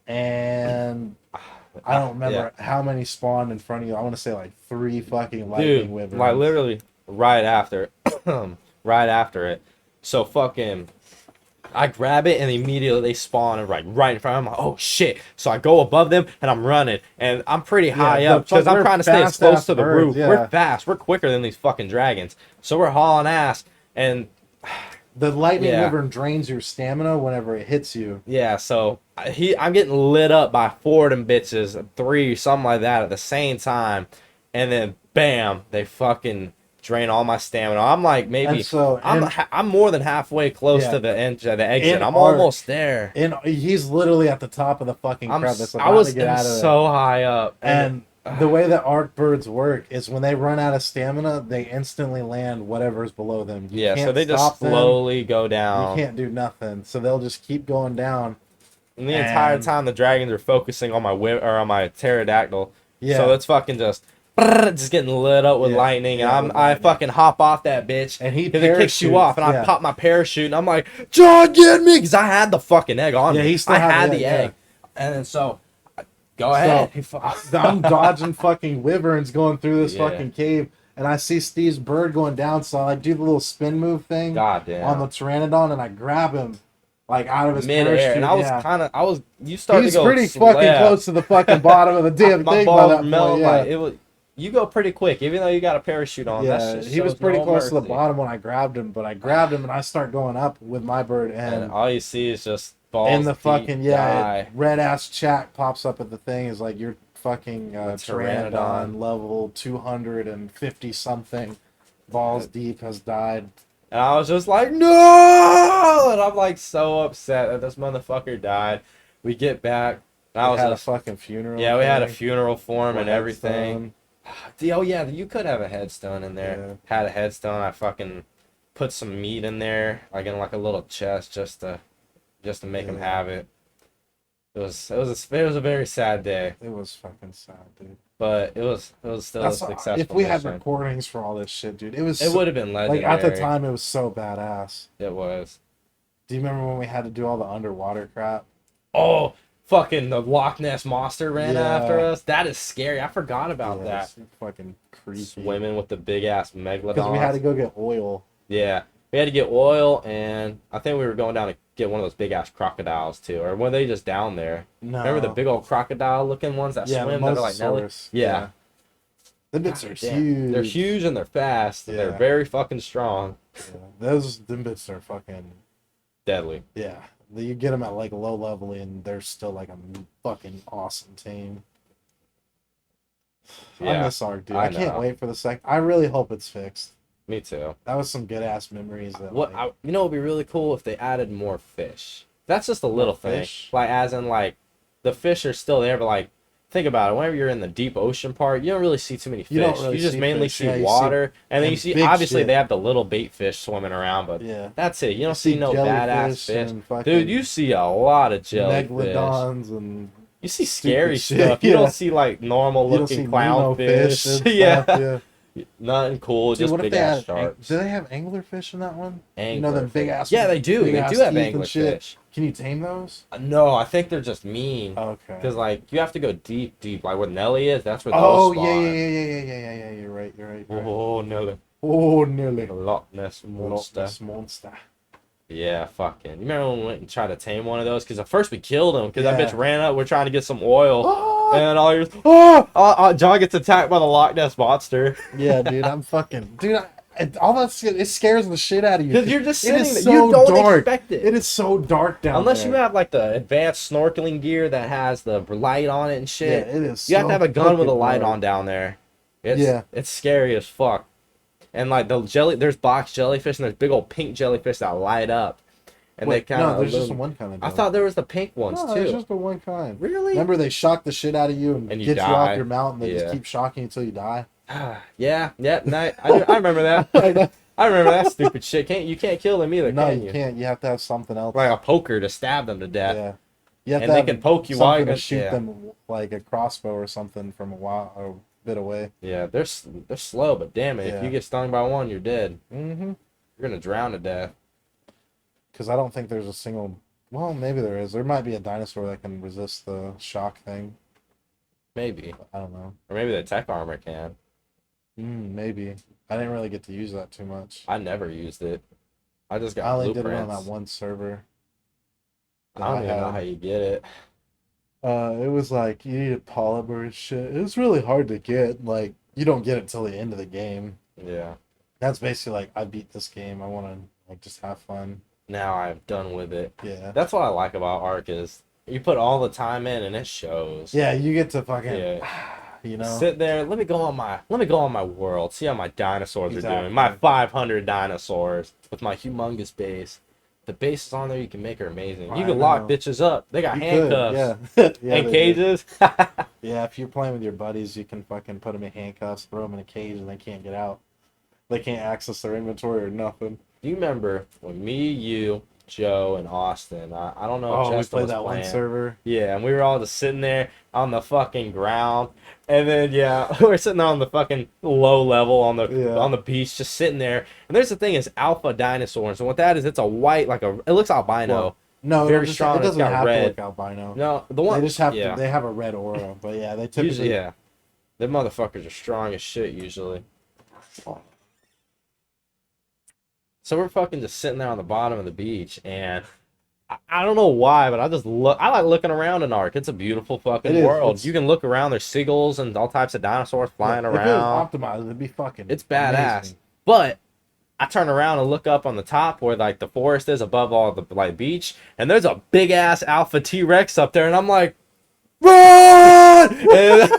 and I don't remember how many spawned in front of you. I want to say like 3 fucking lightning wyverns. Like literally right after, right after it. So fucking, I grab it and immediately they spawn and right in front. I'm like, oh shit! So I go above them and I'm running and I'm pretty high up because I'm trying to stay as close to the roof. Yeah. We're fast. We're quicker than these fucking dragons. So we're hauling ass and. The lightning wyvern drains your stamina whenever it hits you. Yeah, so I'm getting lit up by 4 of them bitches, 3, something like that at the same time. And then, bam, they fucking drain all my stamina. I'm like, maybe, I'm more than halfway close to the end, the exit. I'm almost there. And he's literally at the top of the fucking crevice. I was so high up. And the way that arc birds work is when they run out of stamina, they instantly land whatever's below them. So they just slowly go down. You can't do nothing. So they'll just keep going down. And the entire time the dragons are focusing on my pterodactyl. Yeah. So it's fucking just getting lit up with lightning, and I fucking hop off that bitch, and it kicks you off, and I pop my parachute, and I'm like, John, get me, because I had the fucking egg on me. He still had the egg. And then so. Go ahead. So, I'm dodging fucking wyverns going through this fucking cave, and I see Steve's bird going down, so I like do the little spin move thing on the pteranodon, and I grab him like out of his parachute. And I was you started He's to go pretty fucking close to the fucking bottom of the damn thing by that point. You go pretty quick, even though you got a parachute on. Yeah, he was pretty close to the bottom when I grabbed him, but I grabbed him and I start going up with my bird, and all you see is just balls. And the fucking red ass chat pops up at the thing is like your fucking pteranodon level 250 something balls deep has died. And I was just like, no! And I'm like so upset that this motherfucker died. We get back. We had a fucking funeral. Yeah, we had a funeral for him and everything. Oh yeah, you could have a headstone in there. Yeah. Had a headstone. I fucking put some meat in there, like in like a little chest, just to make him have it. It was a very sad day. It was fucking sad, dude. But it was still a successful. If we had recordings for all this shit, dude, it would have been legendary. Like at the time, it was so badass. It was. Do you remember when we had to do all the underwater crap? Oh, fucking the Loch Ness monster ran after us. That is scary. I forgot about that. Fucking creepy. Swimming with the big ass megalodons. Because we had to go get oil. Yeah, we had to get oil, and I think we were going down to get one of those big ass crocodiles too, or were they just down there? No. Remember the big old crocodile looking ones that swim that are like Nelly? Yeah. The bits are huge. They're huge and they're fast. And they're very fucking strong. Yeah. Them bits are fucking deadly. Yeah. You get them at like low level and they're still like a fucking awesome team. I miss Ark, dude. I can't wait for the second. I really hope it's fixed. Me too. That was some good ass memories. That you know, it'd be really cool if they added more fish. That's just a little thing. Like as in like the fish are still there, but like think about it. Whenever you're in the deep ocean part, you don't really see too many fish. You just mainly see water, and then you see obviously they have the little bait fish swimming around, but that's it. You don't see no badass fish, dude. You see a lot of jellyfish, megalodons, and you see scary stuff. You don't see like normal looking clownfish. Yeah. Nothing cool, dude, just big ass sharks. Do they have anglerfish in that one? You know them big ass. Yeah, they do. They do have anglerfish. Can you tame those? No, I think they're just mean. Okay. Because like you have to go deep, like where Nelly is. That's where those spawn. Yeah. You're right. Oh, Nelly. The Loch Ness monster. Yeah, fucking. You remember when we went and tried to tame one of those? Because at first we killed him because that bitch ran up. We're trying to get some oil. And all your John gets attacked by the Loch Ness monster. Yeah, dude, I'm fucking all that shit. It scares the shit out of you because you're just sitting there. So you don't dark. Expect it. It is so dark down unless there. You have like the advanced snorkeling gear that has the light on it and shit. Yeah, it is. You have to have a gun with a light on down there. It's scary as fuck. And like there's box jellyfish and there's big old pink jellyfish that light up. And they kind of there's just one kind of jellyfish. I thought there was the pink ones too. There's just the one kind. Really? Remember they shock the shit out of you and you get die. you off your mount and they just keep shocking you until you die? Yeah, no, I remember that. I remember that stupid shit. You can't kill them either, No, can you can't. You have to have something else. Like a poker to stab them to death. Yeah. You have And to they have can poke you while something you're to shoot yeah. them like a crossbow or something from a bit away. Yeah, they're slow, but damn it, if Yeah. you get stung by one, you're dead. Mm-hmm. You're gonna drown to death. Because I don't think there's a single. Well, maybe there is. There might be a dinosaur that can resist the shock thing. Maybe. I don't know. Or maybe the tech armor can. Maybe. I didn't really get to use that too much. I never used it. I just I got only blueprints. did it on that one server. I don't even know how you get it. It was like you needed polymer and shit. It was really hard to get. Like you don't get it till the end of the game. Yeah. That's basically like I beat this game. I want to like just have fun. Now I'm done with it. Yeah. That's what I like about Ark is you put all the time in and it shows. Yeah, you get to fucking, Yeah. you know. Sit there. Let me go on my world. See how my dinosaurs are Exactly. doing. My 500 dinosaurs with my humongous base. The bases on there you can make are amazing. You I can lock know. bitches up. They got You handcuffs could, yeah. and they do. cages. Yeah, if you're playing with your buddies, you can fucking put them in handcuffs, throw them in a cage, and they can't get out. They can't access their inventory or nothing. Do you remember when me, you, Joe, and Austin? I don't know. If Oh, we Justin played was that playing. one server. Yeah, and we were all just sitting there on the fucking ground, and then we're sitting there on the fucking low level on the beach, just sitting there. And there's the thing is alpha dinosaurs, and what that is, it's a white it looks albino. Well, no, Very it strong, it's doesn't got have red. to look albino. No, the one They just have yeah. to. They have a red aura, but yeah, they typically. Usually, yeah, them motherfuckers are strong as shit usually. So we're fucking just sitting there on the bottom of the beach, and I don't know why, but I like looking around in Ark. It's a beautiful fucking It is. world. You can look around. There's seagulls and all types of dinosaurs flying If it was around. optimized, it'd be fucking. It's badass. amazing. But I turn around and look up on the top where like the forest is above all the like beach, and there's a big ass alpha T-Rex up there, and I'm like, run! And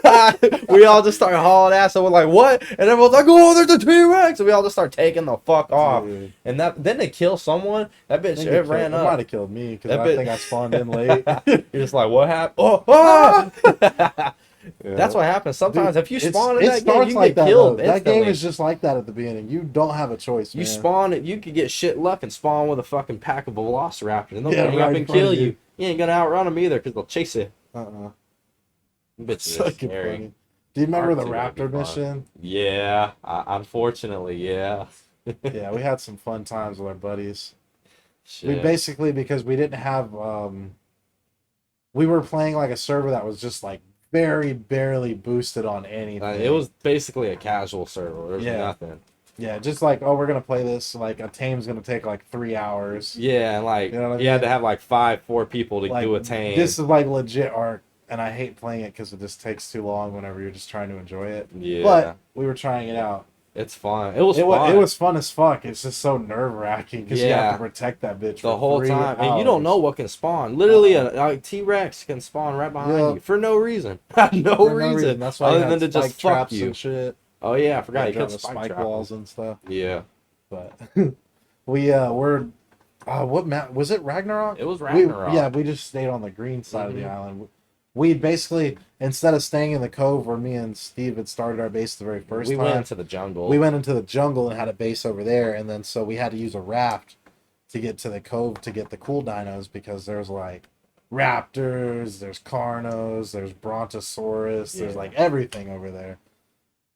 we all just start hauling ass, and we're like, what? And everyone's like, oh, there's a T-Rex, and we all just start taking the fuck off. Dude. And then they kill someone. That bitch It ran might up. have killed me because That I bit- think I spawned in late. You're just like, what happened? Oh, ah! Yeah. That's what happens sometimes. Dude, if you spawn in it that game, starts you like get that, killed though. That game instantly. is just like that at the beginning. You don't have a choice. You man. spawn it, you could get shit luck and spawn with a fucking pack of velociraptors, and they'll Yeah, bring right up in and front kill of you. you. You ain't gonna outrun them either because they'll chase you. It's Bitches are fucking scary. funny. Do you remember Ark the 2 would be raptor fun. mission? Yeah, unfortunately, yeah. Yeah, we had some fun times with our buddies. We Shit. basically, because we didn't have, we were playing like a server that was just like very barely boosted on anything. It was basically a casual server. There's Yeah. nothing. Yeah, just like, oh, we're gonna play this. Like a tame's gonna take like 3 hours. Yeah, and like You know what I you had mean? to have like 4 people to Like, do a tame. This is like legit art, and I hate playing it because it just takes too long whenever you're just trying to enjoy it. Yeah, But we were trying it out. it's fun. It was It fun. was fun as fuck. It's just so nerve wracking because you Yeah. have to protect that bitch the for whole 3 time, and you don't hours. know what can spawn. Literally, a T-Rex can spawn right behind Yeah. you for no reason. no For reason. That's why other you than to had spike just fuck traps you. and shit. Oh yeah, I forgot you Drop could the spike spike trap walls them. and stuff. Yeah, But we were what map was it? Ragnarok? it was Ragnarok. We just stayed on the green side of the Mhm. island. We basically, instead of staying in the cove where me and Steve had started our base the very first we time, went into the jungle. we went into the jungle and had a base over there, and then so we had to use a raft to get to the cove to get the cool dinos because there's like raptors, there's carnos, there's brontosaurus, there's Yeah. like everything over there.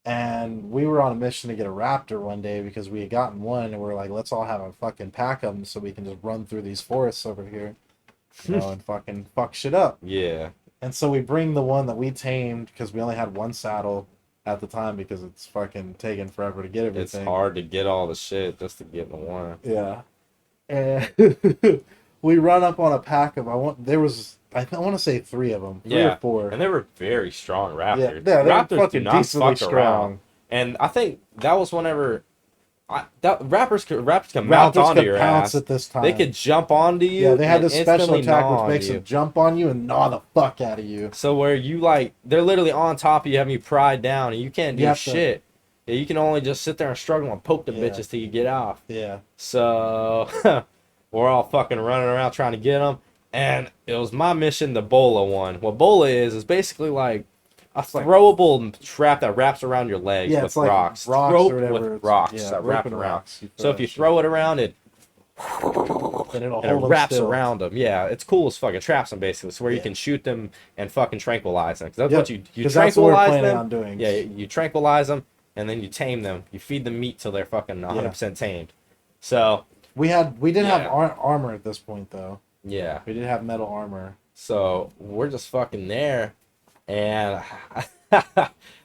And we were on a mission to get a raptor one day because we had gotten one, and we are like, let's all have a fucking pack of them so we can just run through these forests over here, and fucking fuck shit up. Yeah, And so we bring the one that we tamed because we only had one saddle at the time because it's fucking taking forever to get it's everything. hard to get all the shit just to get the one. Yeah. And we run up on a pack of I want to say 3 of them, 3 Yeah. or 4. And they were very strong raptors. Yeah, they were Raptors do fucking not decently fuck strong. around. And I think that was whenever raptors can mount Raptors onto could your pounce ass. at this time. They could jump onto you. Yeah, they had and this special instantly attack gnaw which on makes you. them jump on you and gnaw the fuck out of you. So where you like, they're literally on top of you, having you pried down, and you can't do You have to- shit. Yeah, you can only just sit there and struggle and poke the Yeah. bitches till you get off. Yeah. So we're all fucking running around trying to get them, and it was my mission, the Bola one. What Bola is basically like a throwable trap that wraps around your legs with it's like rocks. rocks Rope or whatever. with rocks Yeah, that rope wrap and around. rocks. So if you throw it around it, and it'll and it hold them wraps still. around them. Yeah, it's cool as fuck. It traps them basically, so where you Yeah. can shoot them and fucking tranquilize them. 'Cause that's Yep, what you 'cause that's what we're tranquilize planning them. on doing. Yeah, you tranquilize them and then you tame them. You feed them meat till they're fucking 100% tamed. So We did have Yeah. armor at this point though. yeah, We did have metal armor. so we're just fucking there, and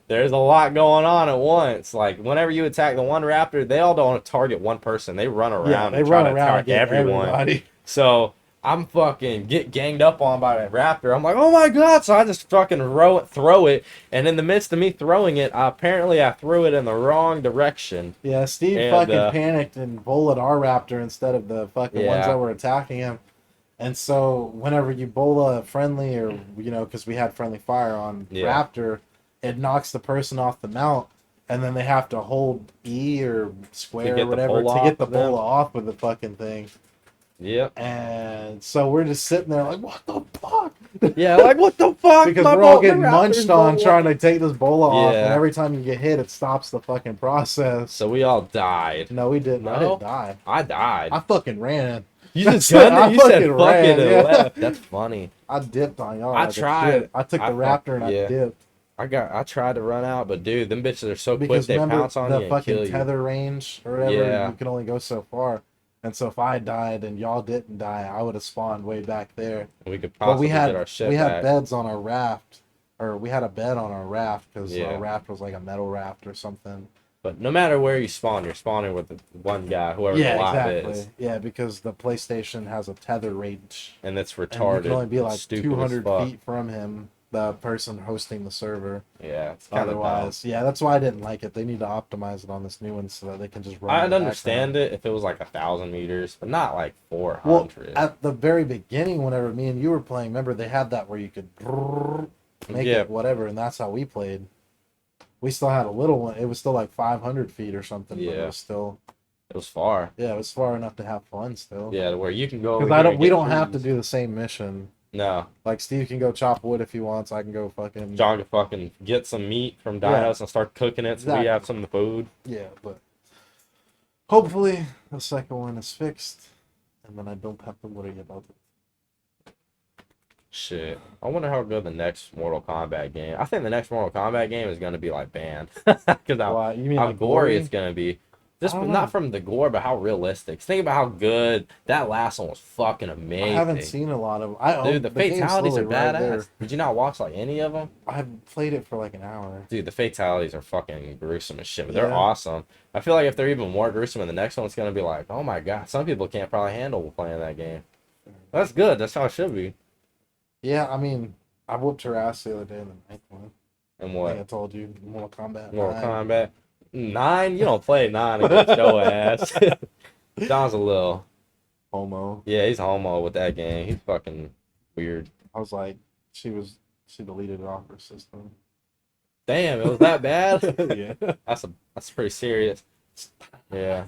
there's a lot going on at once. Like whenever you attack the one raptor, they all don't target one person. They run around They and run try to around and target get everyone. everybody. So I'm fucking get ganged up on by that raptor. I'm like, oh my god! So I just fucking throw it, and in the midst of me throwing it, apparently I threw it in the wrong direction. Yeah, Steve And, fucking panicked and bullet our raptor instead of the fucking ones Yeah. that were attacking him. And so whenever you bola a friendly or, you know, because we had friendly fire on Yeah. raptor, it knocks the person off the mount. And then they have to hold E or square get or the whatever bola to get off the of them. bola off with the fucking thing. Yep. And so we're just sitting there like, what the fuck? Yeah, like what the fuck? Because My we're all the getting raptor's munched on bola. trying to take this bola off. Yeah. And every time you get hit, it stops the fucking process. So we all died. No, we didn't. I No? didn't die. I died. I fucking ran. You just I gunned it? You said fucking fuck it ran, and yeah. left. That's funny. I dipped on y'all. I like a tried. shit. I took the raptor and yeah. I dipped. I tried to run out, but dude, them bitches are so quick Because they remember pounce on you the and kill fucking you. tether range or whatever, Yeah. you can only go so far. And so if I died and y'all didn't die, I would have spawned way back there. We could But possibly we had get our shit we had back. beds on our raft, or we had a bed on our raft because Yeah. our raft was like a metal raft or something. But no matter where you spawn, you're spawning with the one guy, whoever the live is. Yeah, because the PlayStation has a tether range, And it's and retarded. you can only be like stupid 200 as fuck. feet from him, the person hosting the server. Yeah, it's kind of Otherwise, yeah, that's why I didn't like it. They need to optimize it on this new one so that they can just run. I'd understand it if it was like 1,000 meters, but not like 400. Well, at the very beginning, whenever me and you were playing, remember they had that where you could make Yeah. it whatever, and that's how we played. We still had a little one. It was still like 500 feet or something. But it Yeah. was still, It was far. yeah, it was far enough to have fun still. Yeah, where you can go over Because here and we get don't have to trees. do the same mission. No, Like Steve can go chop wood if he wants. I can go fucking. John can fucking get some meat from Yeah. dinos and start cooking it so we Exactly. have some of the food. Yeah, but hopefully the second one is fixed, and then I don't have to worry about it. Shit. I wonder how good the next Mortal Kombat game. I think the next Mortal Kombat game is going to be like banned. Because Why? You mean how like gory gory? it's going to be. Just I don't know. not from the gore, but how realistic. Think about how good that last one was. Fucking amazing. I haven't seen a lot of. Dude, the game's fatalities are literally right badass. there. Did you not watch like any of them? I've played it for like an hour. Dude, the fatalities are fucking gruesome as shit, but they're Yeah. awesome. I feel like if they're even more gruesome in the next one, it's gonna be like, oh my god, some people can't probably handle playing that game. That's good. That's how it should be. Yeah, I mean, I whooped her ass the other day in the ninth one. And I what? think I told you, Mortal Kombat. Mortal 9. Kombat 9? You don't play 9 against your ass. John's a little. Homo. Yeah, he's homo with that game. He's fucking weird. I was like, she deleted it off her system. Damn, it was that bad. Yeah. That's pretty serious. Yeah,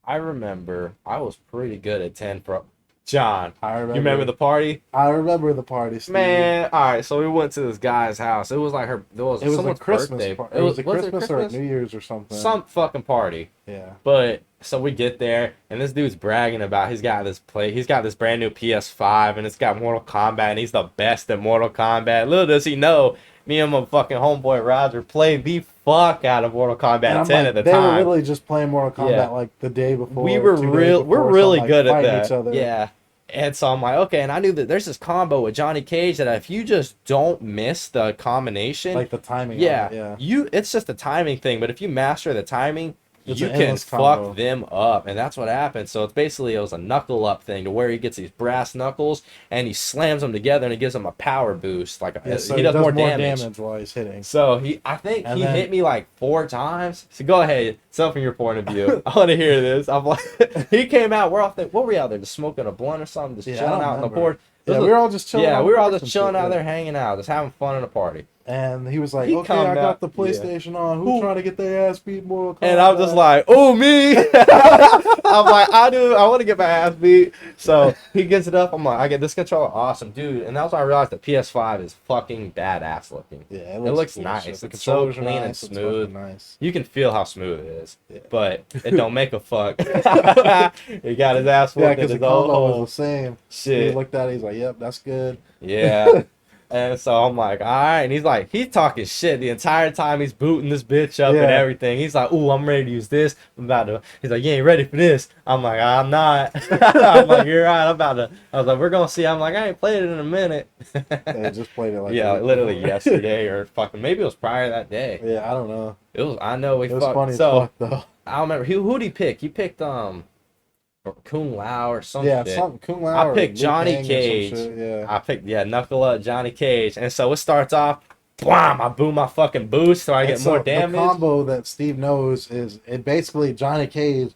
I remember I was pretty good at 10 Pro. John, I you remember the party? I remember the party, Steve. Man, all right. So we went to this guy's house. It was like it was It was a someone's Christmas birthday. party. It was a Christmas or a New Year's or something. Some fucking party. Yeah. But so we get there, and this dude's bragging about he's got this brand new PS5, and it's got Mortal Kombat, and he's the best at Mortal Kombat. Little does he know, me and my fucking homeboy Roger played the fuck out of Mortal Kombat And I'm 10 like, at the they were time. literally just playing Mortal Kombat Yeah. like the day before. We're 2 days before, really like, good at fighting that. Each other. Yeah. And so I'm like, okay, and I knew that there's this combo with Johnny Cage that if you just don't miss the combination, Like the timing. yeah, Of it, it's just a timing thing. But if you master the timing, It's you an can endless fuck combo. them up, and that's what happened. So it's basically it was a knuckle up thing to where he gets these brass knuckles and he slams them together and it gives him a power boost. Like Yeah, so he does more damage. while he's hitting. So I think And he then- hit me like 4 times. So go ahead, tell from your point of view. I want to hear this. I'm like, he came out. What were we out there? Just smoking a blunt or something? Just Yeah, I chilling don't out in the remember. porch. Yeah, we were all just chilling. Yeah, on we were all the just porch chilling and out shit, there, hanging out, just having fun in a party. And he was like, He okay, calmed I got down. the PlayStation on. Who's trying to get their ass beat Mortal Kombat? And I'm just like, oh, me. I'm like, I want to get my ass beat. So he gets it up. I'm like, I get this controller. Awesome, dude. And that's when I realized the PS5 is fucking badass looking. Yeah, It looks cool nice. shit. The It's so controllers are clean and nice, it's smooth. fucking nice. You can feel how smooth it is. Yeah. But it don't make a fuck. He got his ass Yeah, whooped in because the his own combo hole. was the same. He Shit. looked at it, he's like, yep, that's good. Yeah. And so I'm like, all right. And he's like, he's talking shit the entire time he's booting this bitch up and Yeah. everything. He's like, ooh, I'm ready to use this. I'm about to. He's like, you ain't ready for this. I'm like, I'm not. I'm like, you're right. I'm about to. I was like, we're gonna see. I'm like, I ain't played it in a minute. They just played it like Yeah, a week literally before. yesterday or fucking maybe it was prior that day. Yeah, I don't know. It was. I know we It was fucked. funny as So fuck though. I don't remember who'd he pick. He picked Kung Lao or some Yeah, shit. something Kung Lao. I or picked Liu Johnny Kang or some Cage. shit, yeah. I picked Knuckle Up Johnny Cage, and so it starts off. Blam! I boom my fucking boost so I And get so more damage. The combo that Steve knows is it basically Johnny Cage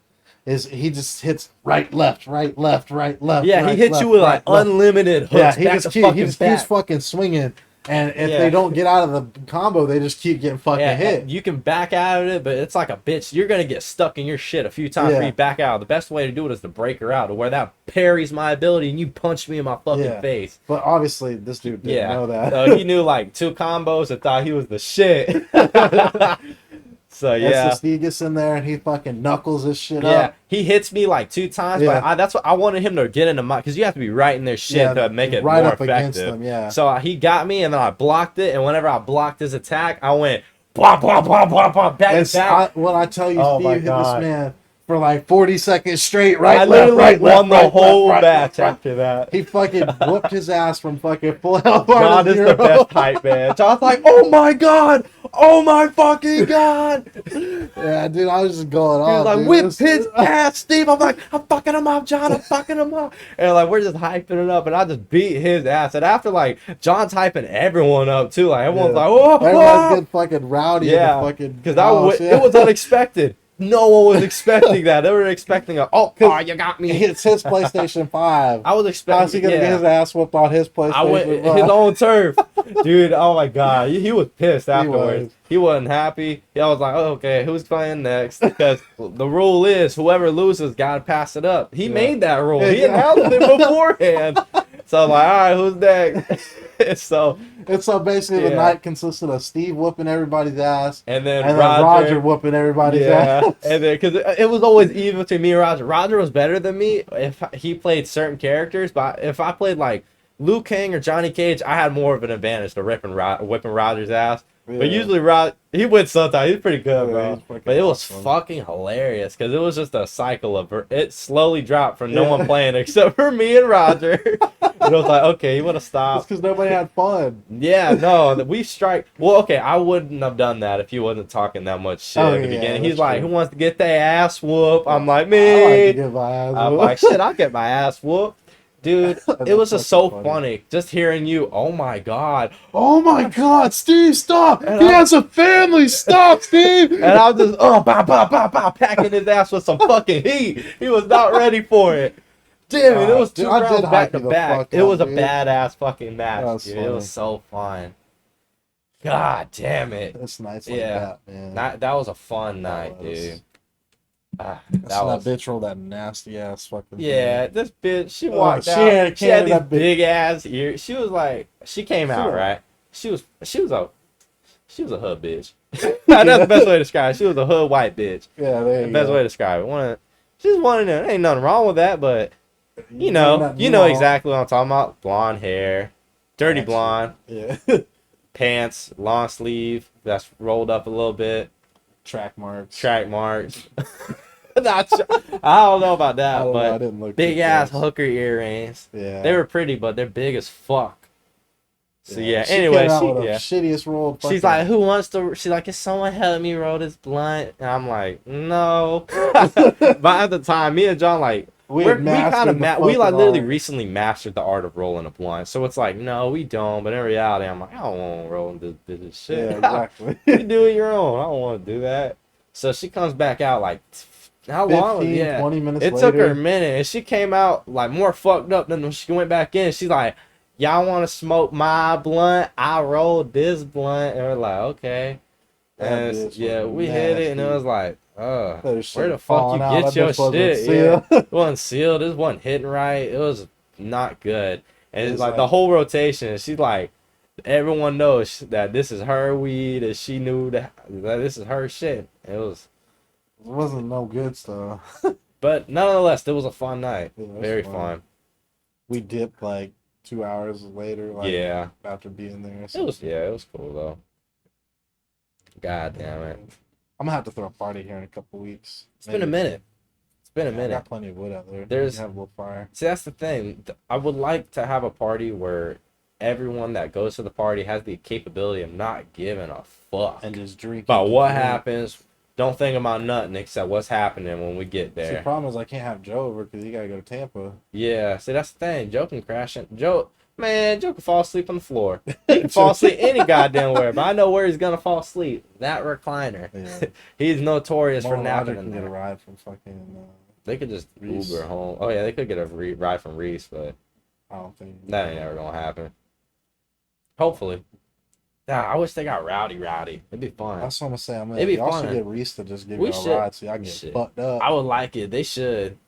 is he just hits right, left, right, left, right, left. Yeah, right, he hits left, you with right, like left. unlimited hooks. Yeah, he back just to keep, fucking he just back. keeps fucking swinging, and if Yeah. they don't get out of the combo, they just keep getting fucking Yeah, hit. you can back out of it, but it's like a bitch. You're gonna get stuck in your shit a few times Yeah. before you back out. The best way to do it is to break her out, to where that parries my ability and you punch me in my fucking Yeah. face. But obviously, this dude didn't know that. So he knew like 2 combos and thought he was the shit. So And yeah. so Steve gets in there and he fucking knuckles his shit Yeah, up. he hits me like 2 times, Yeah. but that's what I wanted him to get into my, because you have to be right in their shit Yeah, to make it right more up against effective. them, yeah. So he got me, and then I blocked it, and whenever I blocked his attack, I went blah blah blah blah blah back And to back. when I tell you, Oh my Steve hit this God. man for like 40 seconds straight, right, I left, literally right, won left, the right, whole left, right, match left, right. after that. He fucking whooped his ass from fucking full health bar God to is zero. the best hype man. So I was like, oh my god, oh my fucking god. Yeah, dude, I was just going He was off. like, dude. whip This- his ass, Steve. I'm like, I'm fucking him up, John. I'm fucking him up. And like, we're just hyping it up, and I just beat his ass. And after like, John's hyping everyone up too. Like everyone's Yeah. like, oh, Everybody's getting fucking rowdy yeah, in the fucking because house, yeah. it was unexpected. No one was expecting that. They were expecting a, oh, you got me. It's his PlayStation 5. I was expecting. How's he gonna get his ass whooped on his PlayStation I went 5? his own turf, dude. Oh my god, he was pissed afterwards. was. He wasn't happy. I was like, oh, okay, who's playing next? Because the rule is whoever loses got to pass it up. He Yeah. made that rule. He Yeah. announced it beforehand. So I'm like, all right, who's next? So And so basically, the Yeah. night consisted of Steve whooping everybody's ass, and then and then Roger. Roger whooping everybody's Yeah, ass. and then because it was always even between me and Roger. Roger was better than me if he played certain characters, but if I played like Liu Kang or Johnny Cage, I had more of an advantage to whipping Roger's ass. But Yeah. usually he wins sometimes. He's pretty good, Yeah, bro. he's fucking But it was awesome. fucking hilarious because it was just a cycle of it slowly dropped from no Yeah. one playing except for me and Roger. And it was like, okay, you want to It's stop? because nobody had fun. Yeah, no, we strike. Well, okay, I wouldn't have done that if he wasn't talking that much shit Oh, at the yeah, beginning. that's He's like, true. who wants to get their ass whooped? I'm like, I like me. to get my ass I'm whooped. like, shit, I'll get my ass whooped. Dude, it was That's just so fucking funny. Just hearing you, oh my god. Oh my God, Steve, stop! And He I- has a family. Stop, Steve. And I was just, bow, bow, bow, bow, packing his ass with some fucking heat. He was not ready for it. Damn it, it was Dude, 2 I did rounds hype back to you the back. fuck It up, was a dude. badass fucking match, That was dude. It funny. was so fun. God damn it. It's nice like Yeah. that, man. That was a fun night, was. dude. That That was. bitch rolled that nasty ass fucking. Yeah, thing. this bitch, she Oh, walked she out. had a She had can these of that bitch. big ass ears. She was like, she came out, was- right? She was a hood bitch. That's the best way to describe it. She was a hood white bitch. Yeah, there The you best go. way to describe it. She's one of them. Ain't nothing wrong with that, but you Ain't know nothing wrong. exactly what I'm talking about. Blonde hair, dirty Actually, blonde, Yeah. pants, long sleeve, that's rolled up a little bit, Track marks. track marks. Not sure. I don't know about I that, don't know, I but didn't look big too ass close. hooker earrings. Yeah. They were pretty, but they're big as fuck. So yeah. She Anyway, came out with the yeah. shittiest roll. She's like, who wants to? She's like, can someone help me roll this blunt? And I'm like, no. But at the time, me and John we kind of we like literally recently mastered the art of rolling a blunt. So it's like, no, we don't. But in reality, I'm like, I don't want to roll this shit. Yeah, exactly. You do it your own. I don't want to do that. So she comes back out like, how long? 15, Yeah, 20 minutes it later. took her a minute, and she came out like more fucked up than when she went back in. She's like, y'all want to smoke my blunt? I rolled this blunt, and we're like, okay. That And bitch yeah, was we hit it, and it nasty. was like, That shit where the fuck falling you out. get That your bitch wasn't shit? Yeah, sealed. it wasn't sealed. It wasn't hitting right. It was not good. And it's It's like the like- whole rotation. She's like, everyone knows that this is her weed, that she knew that this is her shit. It wasn't no good stuff. but nonetheless, it was a fun night. Yeah, it was Very fun. fun. We dipped like 2 hours later, like Yeah, after being there. it was cool though. God damn it. I'm gonna have to throw a party here in a couple weeks. It's been a minute. It's been a I minute. got plenty of wood out there. There's- We can have a little fire. See, that's the thing. I would like to have a party where everyone that goes to the party has the capability of not giving a fuck And just drink. about what drink. happens. Don't think about nothing except what's happening when we get See, the there. problem is I can't have Joe over because he gotta go to Tampa. Yeah, see, that's the thing. Joe can crash in. Joe can fall asleep on the floor. He can fall asleep any goddamn where, but I know where he's gonna fall asleep. That recliner. Yeah. He's notorious for More napping Roger in can get a there. ride from fucking. They could just Reese. Uber home. Oh yeah, they could get a ride from Reese, but I don't think that ain't ever gonna happen. Hopefully. Nah, I wish they got rowdy. It'd be fun. That's what I'm gonna say. It'd be Y'all fun. should get Reese to just give We you should. a ride so y'all can get Shit. fucked up. I would like it. They should.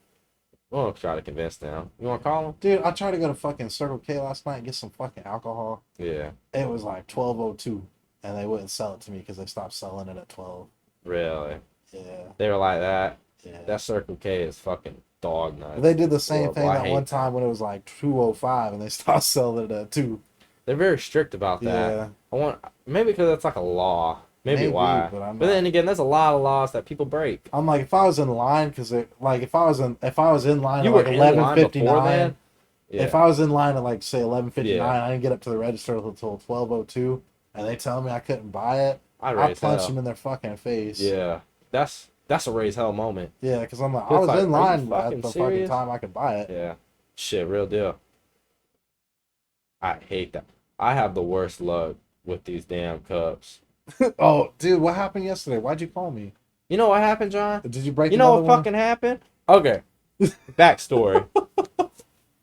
We'll try to convince them. You want to call them? Dude, I tried to go to fucking Circle K last night and get some fucking alcohol. Yeah. It was like 12:02, and they wouldn't sell it to me because they stopped selling it at 12. Really? Yeah, They were like that. yeah. That Circle K is fucking dog nuts. They did the same Horrible. thing I that hate one time when it was like 2:05, and they stopped selling it at 2. They're very strict about that. Yeah, I want maybe because it's like a law. Maybe why. But, I'm But then again, there's a lot of laws that people break. I'm like, if I was in line, because like if I was in line You at were like in line before 11:59. then? Yeah. If I was in line at like say 11:59, Yeah. I didn't get up to the register until 12:02, and they tell me I couldn't buy it, I'd I raise punch hell. them in their fucking face. Yeah. That's a raise hell moment. Yeah, because I'm like, It's I was like, in are you line at fucking the fucking serious? time I could buy it. Yeah. Shit, real deal. I hate that. I have the worst luck with these damn cups. Oh, dude, what happened yesterday? Why'd you call me? You know what happened, John? Did you break? You know what another one? fucking happened? Okay. Backstory.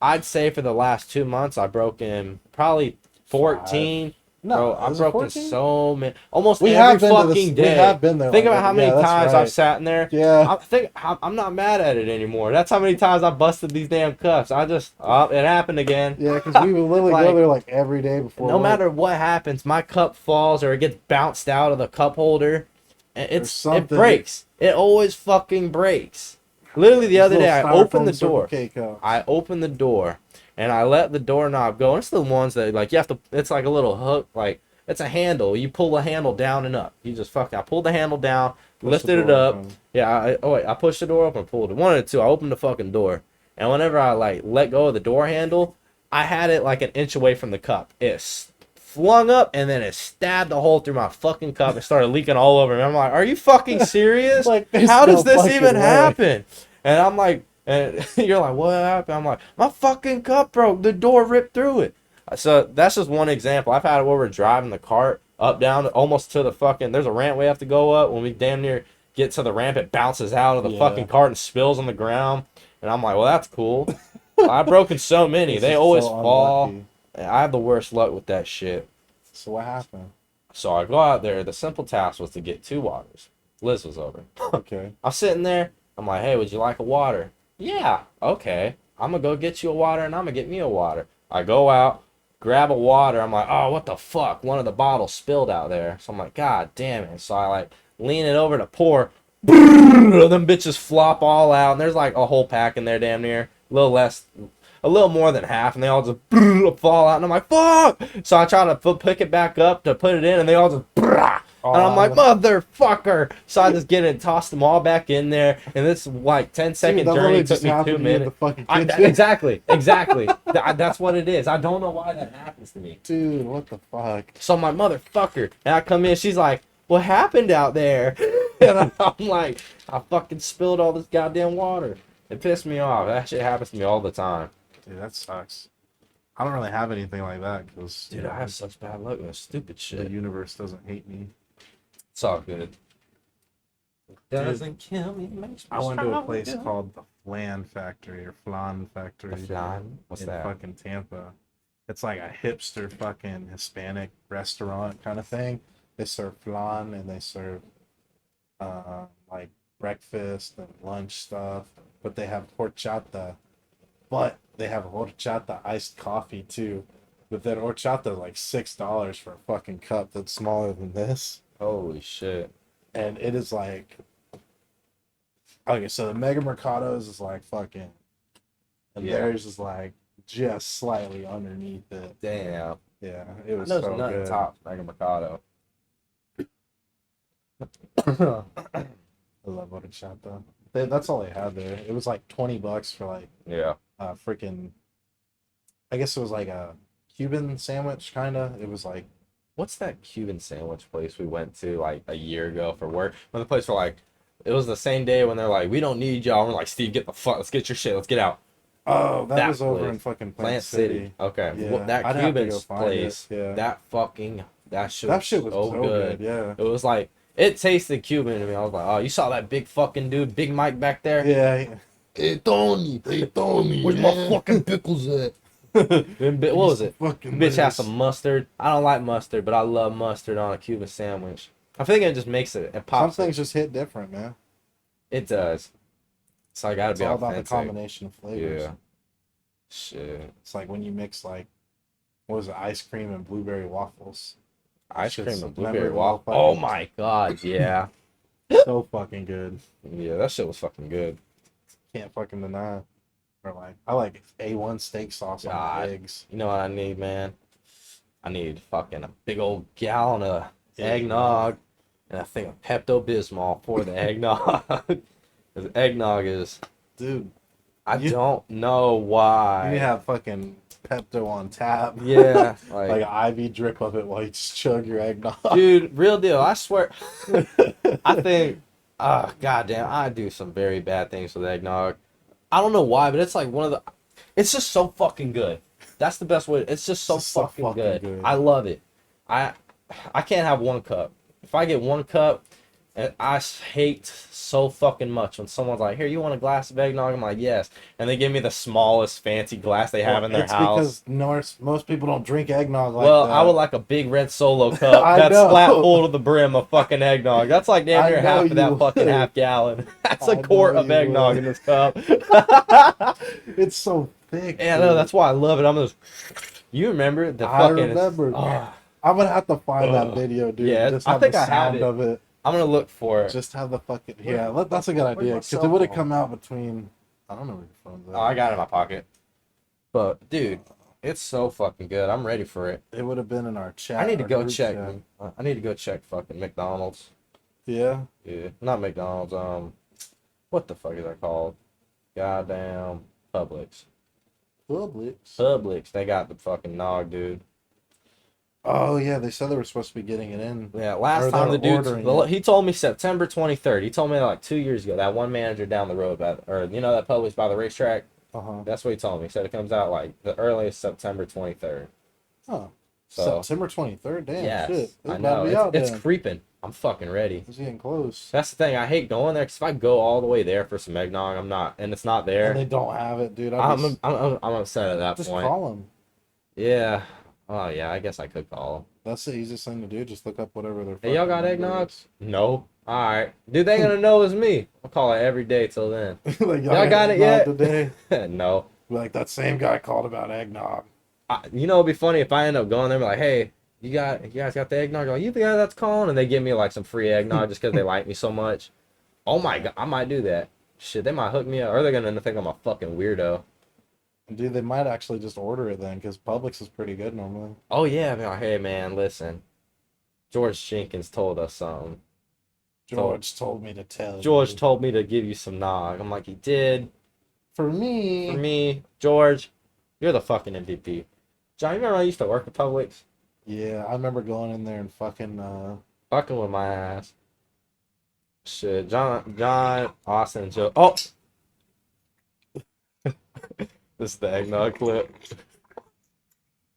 I'd say for the last 2 months, I broke in probably 14. No, Bro, I've is it broken 14? so many. Almost We every have been to fucking this, day. We have been there. Think like about how that. many Yeah, that's times right. I've sat in there. Yeah. I'm not mad at it anymore. That's how many times I busted these damn cups. I just, it happened again. Yeah, because we would literally Like, go there like every day before. No work. matter what happens, my cup falls or it gets bounced out of the cup holder. And it something. breaks. It always fucking breaks. Literally the These other little day, I styrofoam opened the Circle door. K cups. I opened the door and I let the doorknob go. It's the ones that like you have to. It's like a little hook, like it's a handle. You pull the handle down and up. You just I pulled the handle down, Push lifted the it door up. open. Yeah. I pushed the door open, pulled it. One of the two. I opened the fucking door, and whenever I like let go of the door handle, I had it like an inch away from the cup. It flung up and then it stabbed a hole through my fucking cup and started leaking all over me. I'm like, are you fucking serious? Like, there's How does no this fucking even way. happen? And I'm like, and you're like, what happened? I'm like, my fucking cup broke. The door ripped through it. So that's just one example. I've had it where we're driving the cart up, down, almost to the fucking, there's a ramp we have to go up. When we damn near get to the ramp, it bounces out of the Yeah. fucking cart and spills on the ground. And I'm like, well, that's cool. I've broken so many. This They is always so fall. unlucky. I have the worst luck with that shit. So what happened? So I go out there. The simple task was to get 2 waters. Liz was over. Okay. I'm sitting there. I'm like, hey, would you like a water? Yeah. Okay. I'm going to go get you a water and I'm going to get me a water. I go out, grab a water. I'm like, oh, what the fuck? One of the bottles spilled out there. So I'm like, God damn it. So I like lean it over to pour. Them bitches flop all out. And there's like a whole pack in there damn near. A little more than half, and they all just fall out, and I'm like, fuck! So I try to pick it back up to put it in, and they all just, and I'm like, motherfucker! So I just get it, toss them all back in there, and this like 10-second Dude, that journey literally took just me happened 2 to me in minutes. the fucking I, kitchen. exactly. That's what it is. I don't know why that happens to me. Dude, what the fuck? So I'm like, motherfucker, and I come in, she's like, what happened out there? And I'm like, I fucking spilled all this goddamn water. It pissed me off. That shit happens to me all the time. Dude, that sucks. I don't really have anything like that because Dude, I have such bad luck with stupid the shit. universe doesn't hate me. It's all good. Doesn't kill me, makes me I went to a stronger. place called the Flan Factory or Flan Factory Flan? What's in that? fucking Tampa. It's like a hipster fucking Hispanic restaurant kind of thing. They serve flan and they serve like breakfast and lunch stuff, but they have horchata. But they have horchata iced coffee too. But that horchata is like $6 for a fucking cup that's smaller than this. Holy shit. And it is like, okay, so the Mega Mercados is like fucking, and Yeah. theirs is like just slightly underneath it. Damn. Yeah, it was I know so nothing good. tops Mega Mercado. I love horchata. That's all they had there. It was like $20 for like Yeah. freaking, I guess it was like a Cuban sandwich kind of. It was like, What's that Cuban sandwich place we went to like a year ago for work? When the place were like, it was the same day when they're like, we don't need y'all. We're like, Steve, get the fuck, let's get your shit, let's get out. oh, that That was over place. in fucking Plant City. Okay. Yeah, Well, that I'd have to Cuban go find place, it, yeah. that shit was so so good. good. Yeah. It was like, it tasted Cuban to me. I was like, oh, you saw that big fucking dude, Big Mike back there? Yeah. Hey Tony, Where's my fucking pickles at? What was it? Fucking Bitch has this. some mustard. I don't like mustard, but I love mustard on a Cuban sandwich. I think it just makes it. It Some pops it. things just hit different, man. It does. So I gotta It's be all authentic. about the combination of flavors. Yeah. Shit. It's like when you mix like, what was it, ice cream and blueberry waffles. Ice Shit's cream and blueberry memorable waffle. fucking- Oh my god, yeah. So fucking good. Yeah, that shit was fucking good. Can't fucking deny. Or like, I like A1 steak sauce on God. my eggs. You know what I need, man? I need fucking a big old gallon of Eggnog. eggnog and I think of Pepto-Bismol for the eggnog. Because eggnog is, Dude, I You- don't know why. you have fucking Pepto on tap. Yeah, Like an IV drip of it while you just chug your eggnog. dude, real deal. I swear. I think, goddamn, I do some very bad things with eggnog. I don't know why, but it's like one of the. It's just so fucking good. That's the best way. It's just so, It's just so fucking, fucking good. good. I love it. I can't have one cup. If I get one cup, and I hate so fucking much when someone's like, "Here, you want a glass of eggnog?" I'm like, "Yes," and they give me the smallest fancy glass they have in their it's house. because most people don't drink eggnog like Well, that. I would like a big red Solo cup I that's know. flat full to the brim of fucking eggnog. That's like damn I near know half of that you fucking would. half gallon. That's I a quart know of you eggnog would. in this cup. It's so thick. Yeah, I know. dude. That's why I love it. I'm just. You remember the I fucking? remember. Oh, I'm gonna have to find that video, dude. Yeah, just I have think the I have sound it. of it. I'm gonna look for it. Just have the fucking that's a good where's idea my because cell it would have phone? come out between. I don't know where your phone's at. Oh, I got it in my pocket. But dude, it's so fucking good. I'm ready for it. It would have been in our chat. I need to our go group check. chat. I need to go check fucking McDonald's. Yeah. Yeah, not McDonald's. What the fuck is that called? Goddamn Publix. Publix. They got the fucking nog, dude. Oh yeah, they said they were supposed to be getting it in. Yeah, Or last time they're the dude, ordering it. he told me September 23rd. He told me like 2 years ago. That one manager down the road, or you know that Publix by the racetrack. Uh-huh. That's what he told me. He said it comes out like the earliest September 23rd. Oh. So September 23rd. Damn. yes, Shit. It's I about know to be out it's then. creeping. I'm fucking ready. It's getting close. That's the thing. I hate going there because if I go all the way there for some eggnog, I'm not, and it's not And there. they don't have it, dude. I'm upset at that just point. call them. Yeah. Oh yeah, I guess I could call them. That's the easiest thing to do. Just look up whatever their. Hey, y'all fucking got number eggnog? is. No. All right. Dude, they gonna know it's me. I'll call it every day till then. Like, Y'all got it eggnog yet? Today. No. Be like that same guy called about eggnog. You know, it'd be funny if I end up going there and be like, hey, you guys got the eggnog? Like, you the guy that's calling? And they give me like some free eggnog just because they like me so much. Oh my god, I might do that. Shit, they might hook me up, or they're gonna think I'm a fucking weirdo. Dude, they might actually just order it then, because Publix is pretty good normally. Oh yeah, be like, hey man, listen, George Jenkins told us something. George told me to tell George you. told me to give you some nog. I'm like, he did. For me. For me, George, you're the fucking MVP. John, you remember I used to work at Publix? Yeah, I remember going in there and fucking Fucking with my ass. Shit, John, Austin, and Joe. Oh! This is the eggnog clip.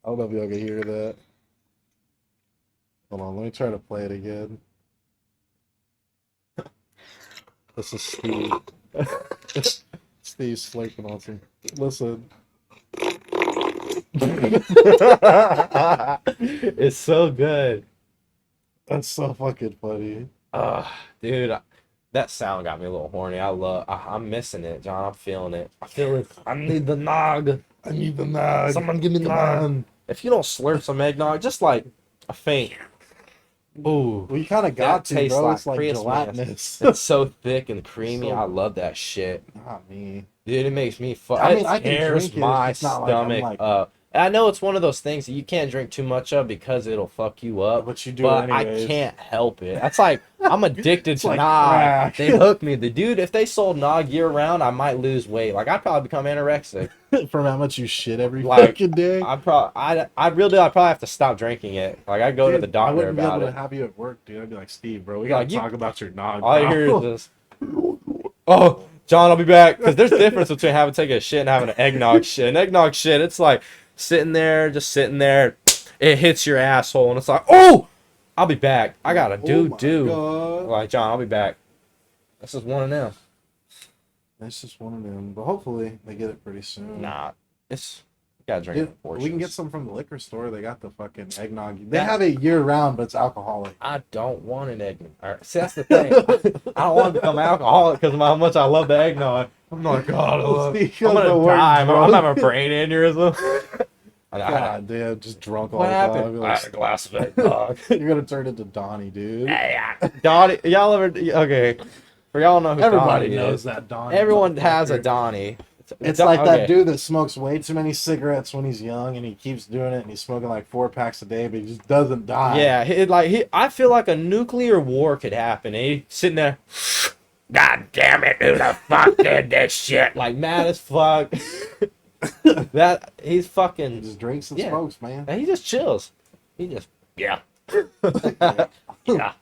I don't know if y'all can hear that. Hold on, let me try to play it again. This is Steve. Steve's slurping on some. Listen. It's so good. That's so fucking funny. Dude, that sound got me a little horny. I'm missing it, John. I'm feeling it. I feel it. I need the nog. I need the nog. Someone give me Come nog. on. If you don't slurp some eggnog, just like a faint. Ooh. Well, you kind of got to, tastes bro. like It's like Christmas. gelatinous. It's so thick and creamy. So I love that shit. Not me. Dude, it makes me fuck. I mean, It I can tears drink it. my It's not like I'm stomach like- up. And I know it's one of those things that you can't drink too much of because it'll fuck you up. But you do But it anyways. I can't help it. That's like I'm addicted to like nog. crack. They hooked me. The dude, if they sold nog year round, I might lose weight. Like I'd probably become anorexic. From how much you shit every Like, fucking day. I'd probably have to stop drinking it. Like I go to the I doctor wouldn't be about able it. to have you at work, dude. I'd be like, Steve, bro, we gotta Like, you- talk about your nog. All I bro." hear is this. Oh, John, I'll be back. Because there's a difference between having to take a shit and having an eggnog shit. An eggnog shit, it's like sitting there. It hits your asshole, and it's like, oh, I'll be back. I gotta Oh my do. God. Like, John, I'll be back. This is one of them. It's just one of them, but hopefully they get it pretty soon. Nah, you gotta drink Dude, it in we can get portions. some from the liquor store. They got the fucking eggnog. They have it year round, but it's alcoholic. I don't want an eggnog. See, that's the thing. I don't want to become alcoholic because of how much I love the eggnog. I'm like, God, I'm gonna die. I'm having a brain aneurysm. God damn, just drunk all What the happened? time. You're I like, had a glass of eggnog. You're gonna turn into Donnie, dude. Donnie, y'all ever? Okay, for y'all know who Everybody Donnie knows is. that Donnie. Everyone has a motherfucker. Donnie. It's like that okay. dude that smokes way too many cigarettes when he's young, and he keeps doing it, and he's smoking like 4 packs a day, but he just doesn't die. Yeah, I feel like a nuclear war could happen. And he's sitting there. God damn it, who the fuck did this shit? Like mad as fuck. That he's He fucking. just drinks and Yeah. smokes, man. And he just chills. He just yeah. Yeah.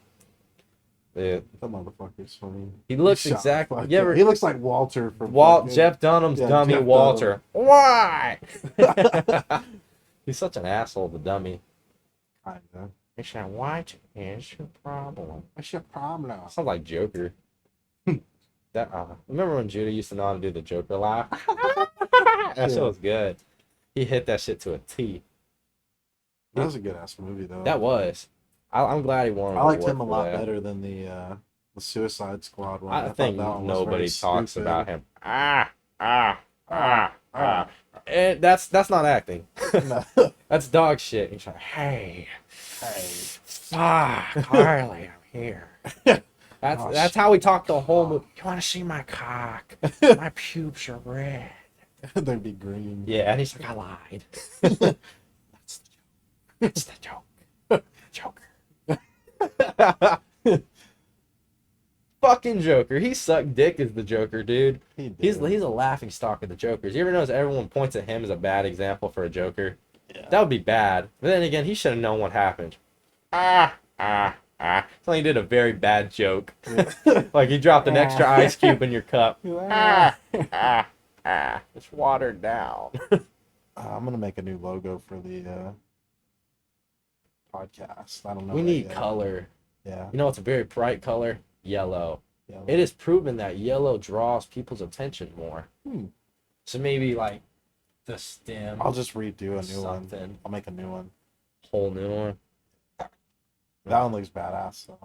Dude, That motherfucker's funny. he looks He shot exactly. fucking- You ever He looks like Walter from Walt fucking- Jeff Dunham's Yeah, dummy Jeff Walter? Why? He's such an asshole, the dummy. Kinda. He said, "What is your problem?" What's your problem? Sounds like Joker. Remember when Judah used to know how to do the Joker laugh? That shit was good. He hit that shit to a T. That was a good ass movie though. That was. I'm glad he won. I liked an him a award lot for that. better than the Suicide Squad one. I thought think that one was nobody very talks stupid. about him. And that's not acting. No. That's dog shit. He's like, hey, Hey. fuck, Harley, I'm here. That's how we talk the whole movie. You want to see my cock? My pubes are red. They'd be green. Yeah, and he's like, I lied. That's the joke. Joker. Fucking Joker. He sucked dick as the Joker, dude. He did. He's a laughing stock of the Jokers. You ever notice everyone points at him as a bad example for a Joker? Yeah. That would be bad. But then again, he should have known what happened. So he did a very bad joke. Like he dropped an extra ice cube in your cup. It's watered down. I'm gonna make a new logo for the podcast. I don't know. We that need yet. color. Yeah. You know what's a very bright color? Yellow. Yeah. It is proven that yellow draws people's attention more. So maybe like the stem. I'll just redo a new one. something. I'll make a new one. Whole new one. That one looks badass. So.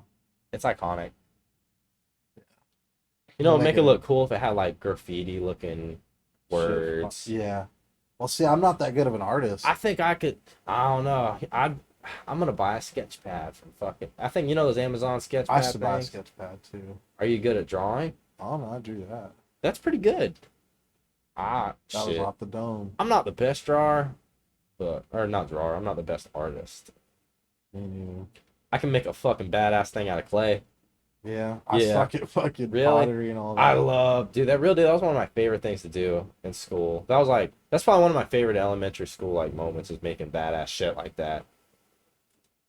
It's iconic. You know, I'll it'd make make it it- look cool if it had like graffiti looking words. Shit. Yeah. Well, see, I'm not that good of an artist. I think I could. I don't know. I'm gonna buy a sketch pad from fucking. I think you know those Amazon sketch I pad used to buy a things? sketch pad too. Are you good at drawing? Oh no, I drew that. That's pretty good. That was Shit. off the dome. I'm not the best drawer, or not drawer. I'm not the best artist. Me neither. I can make a fucking badass thing out of clay. Yeah, I Yeah. suck at fucking Really? pottery and all that. I love, dude, that was one of my favorite things to do in school. That's probably one of my favorite elementary school like moments is making badass shit like that.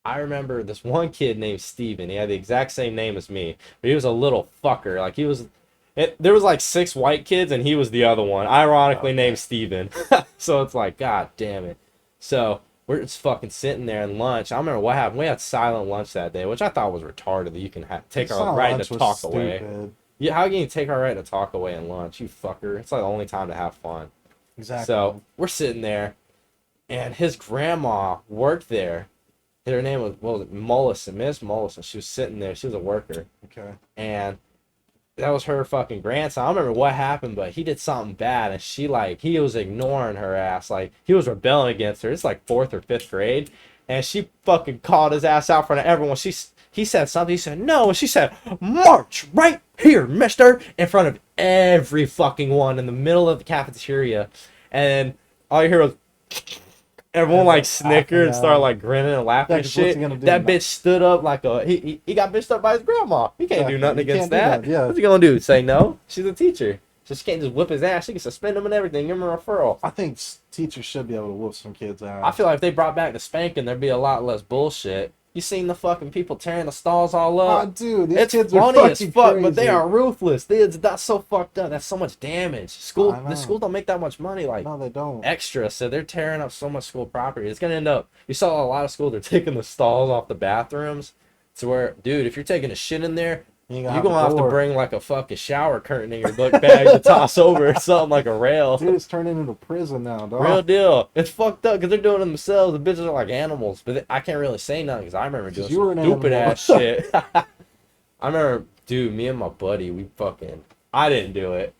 I remember this one kid named Steven. He had the exact same name as me, but he was a little fucker. Like there was like 6 white kids and he was the other one, ironically named Steven. So it's like, God damn it. So we're just fucking sitting there in lunch. I remember what happened. We had silent lunch that day, which I thought was retarded that you can take our Silent right lunch to was talk away. stupid. Yeah, how can you take our right to talk away in lunch, you fucker? It's like the only time to have fun. Exactly. So we're sitting there. and his grandma worked there. Her name was, what was it, Mollison, Miss Mollison. She was sitting there. She was a worker. Okay. And that was her fucking grandson. I don't remember what happened, but he did something bad, and he was ignoring her ass. Like, he was rebelling against her. It's like 4th or 5th grade, and she fucking called his ass out in front of everyone. He said something. He said, no, and she said, march right here, mister, in front of every fucking one in the middle of the cafeteria. And all you hear was... Everyone like snickered and started like grinning and laughing and shit. That bitch stood up like he got bitched up by his grandma. He can't do nothing against that. Yeah. What's he gonna do? Say no? She's a teacher. So she can't just whip his ass. She can suspend him and everything. Give him a referral. I think teachers should be able to whoop some kids' ass. I feel like if they brought back the spanking, there'd be a lot less bullshit. You seen the fucking people tearing the stalls all up? Oh, dude, these it's kids funny are as fucking fuck, crazy. but they are ruthless. That's so fucked up. That's so much damage. The school don't make that much money. Like, no, they don't. Extra, so they're tearing up so much school property. It's gonna end up. You saw a lot of schools. They're taking the stalls off the bathrooms, to where, dude, if you're taking a shit in there, you're gonna have to bring like a fucking shower curtain in your book bag to toss over or something, like a rail. Dude, it's turning into prison now, dog. Real deal. It's fucked up because they're doing it themselves. The bitches are like animals, but I can't really say nothing because I remember doing some stupid ass shit. I remember, dude, me and my buddy, I didn't do it.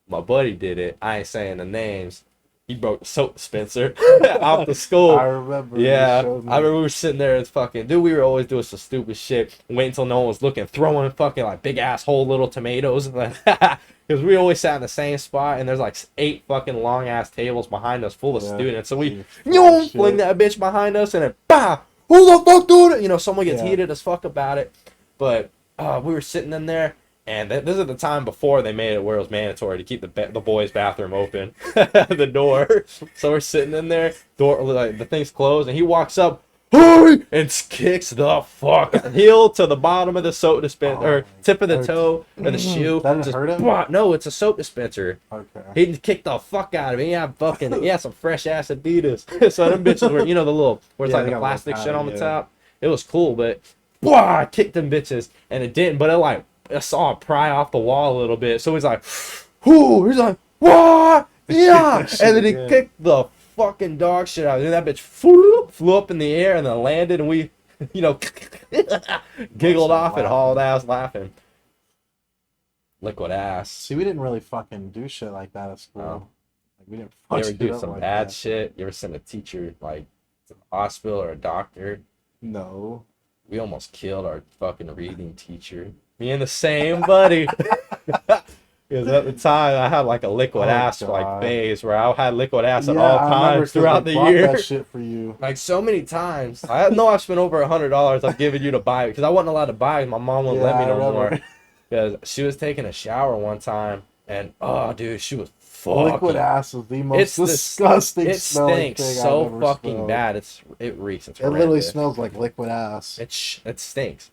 My buddy did it. I ain't saying the names. He broke the soap dispenser off the school. I remember. Yeah, I remember we were sitting there as fucking, dude, we were always doing some stupid shit. Wait until no one was looking, throwing fucking like big asshole little tomatoes. Because we always sat in the same spot, and there's like 8 fucking long ass tables behind us full of students. So we fling that bitch behind us, and then bah, who the fuck doing it? You know, someone gets heated as fuck about it. But we were sitting in there. And this is the time before they made it where it was mandatory to keep the boys' bathroom open, the door. So we're sitting in there, door like the thing's closed, and he walks up, hurry, and kicks the fuck heel to the bottom of the soap dispenser, or tip of the toe or the shoe. That didn't hurt him? No, it's a soap dispenser. Okay. He kicked the fuck out of me. He had some fresh ass Adidas. So them bitches were, you know, the little where it's like the plastic shit on the top. It was cool, but I kicked them bitches, and it didn't. But I saw it pry off the wall a little bit. So he's like, whoo! He's like, what? Yeah! And then he kicked the fucking dog shit out. And that bitch flew up in the air and then landed, and we, you know, giggled off and hauled ass laughing. Liquid ass. See, we didn't really fucking do shit like that at school. Oh. Like, we didn't. You ever do some bad shit? You ever send a teacher like to the hospital or a doctor? No. We almost killed our fucking reading teacher. Me and the same buddy. Because at the time I had like a liquid ass like phase where I had liquid ass at all times throughout the year. That shit for you. Like so many times. I know I've spent over $100 I've given you to buy it because I wasn't allowed to buy it. My mom wouldn't let me no more. Because she was taking a shower one time and oh dude, she was fucking. Liquid ass is the most disgusting it smelling stinks thing so I've ever fucking smelled. bad. It reeks. It's it literally smells like liquid ass. It stinks.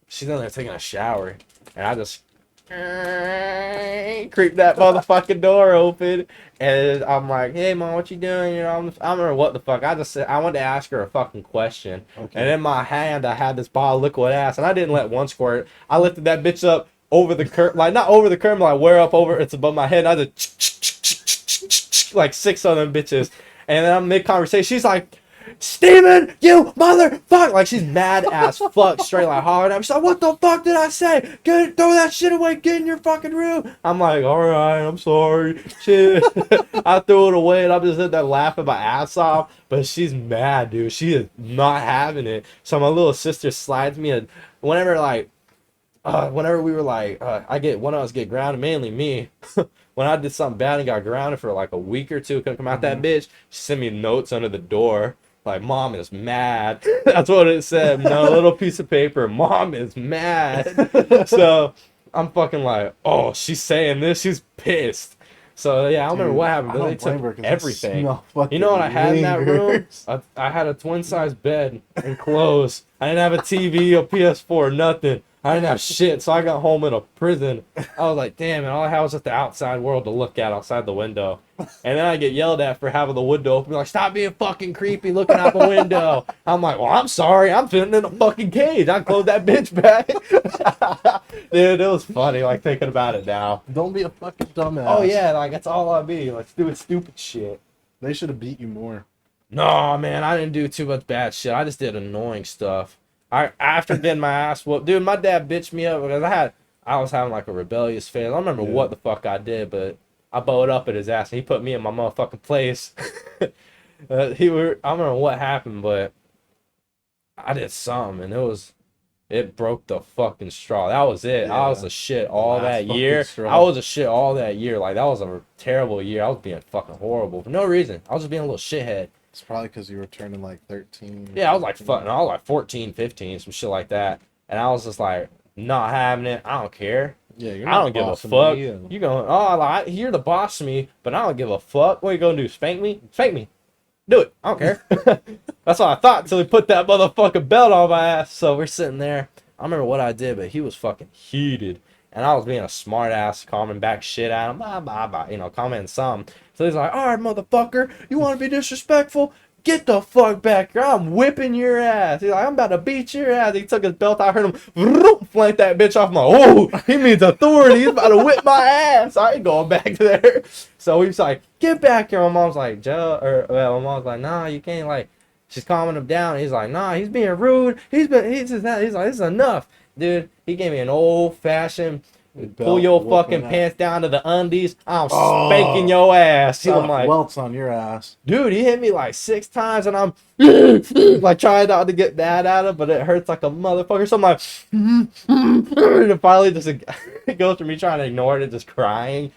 She's in there taking a shower, and I just creep that motherfucking door open, and I'm like, "Hey, mom, what you doing?" You know, I don't remember what the fuck. I just said I wanted to ask her a fucking question, and in my hand I had this bottle of liquid ass, and I didn't let one squirt. I lifted that bitch up over the curtain, like not over the curtain, like where up over it's above my head. And I just like 6 of them bitches, and then I'm mid conversation. She's like, Steven, you motherfucker! Like she's mad as fuck, straight like hollering at me. She's like, what the fuck did I say? Throw that shit away, get in your fucking room. I'm like, alright, I'm sorry. Shit. I threw it away and I'm just sitting there laughing my ass off. But she's mad, dude. She is not having it. So my little sister slides me whenever we were like, one of us get grounded, mainly me. When I did something bad and got grounded for like a week or two, couldn't come out that bitch, she sent me notes under the door. Like, mom is mad. That's what it said. No, little piece of paper. Mom is mad. So I'm fucking like, oh, she's saying this. She's pissed. So yeah, I don't remember what happened, but they took everything. You know what I had in that room? I had a twin-size bed and clothes. I didn't have a TV, a PS4, nothing. I didn't have shit, so I got home in a prison. I was like, damn, and all I had was just the outside world to look at outside the window. And then I get yelled at for having the window open. Like, stop being fucking creepy looking out the window. I'm like, well, I'm sorry. I'm fitting in a fucking cage. I closed that bitch back. Dude, it was funny, like, thinking about it now. Don't be a fucking dumbass. Oh, yeah, like, that's all I be. Like, doing stupid shit. They should have beat you more. No, man, I didn't do too much bad shit. I just did annoying stuff. After getting my ass whooped, dude, my dad bitched me up because I was having like a rebellious phase. I don't remember what the fuck I did, but I bowed up at his ass and he put me in my motherfucking place. I don't remember what happened, but I did something and it broke the fucking straw. That was it. Yeah. I was a shit all that fucking year. straw. I was a shit all that year. Like that was a terrible year. I was being fucking horrible for no reason. I was just being a little shithead. It's probably because you were turning like 13. Yeah, I was like fucking. I was like 14, 15, some shit like that. And I was just like not having it. I don't care. Yeah, you're I not don't give a bossing fuck. me, and- You going? Oh, like you're the boss of me, but I don't give a fuck. What are you gonna do? Spank me? Spank me. Do it. I don't care. That's what I thought until he put that motherfucking belt on my ass. So we're sitting there. I don't remember what I did, but he was fucking heated. And I was being a smart ass, calming back shit at him. Blah, blah, blah, commenting something. So he's like, all right, motherfucker, you want to be disrespectful? Get the fuck back here. I'm whipping your ass. He's like, I'm about to beat your ass. He took his belt. I heard him flank that bitch off. I'm like, oh, he means authority. He's about to whip my ass. I ain't going back there. So he's like, get back here. My mom's like, Joe, my mom's like, nah, you can't, like, she's calming him down. He's like, nah, he's being rude. He's like, this is enough. Dude, he gave me an old fashioned pull your fucking pants down to the undies. I'm spanking your ass. I'm like, welts on your ass. Dude, he hit me like 6 times and I'm like trying not to get mad at him, but it hurts like a motherfucker. So I'm like, and finally just it goes from me trying to ignore it, just crying.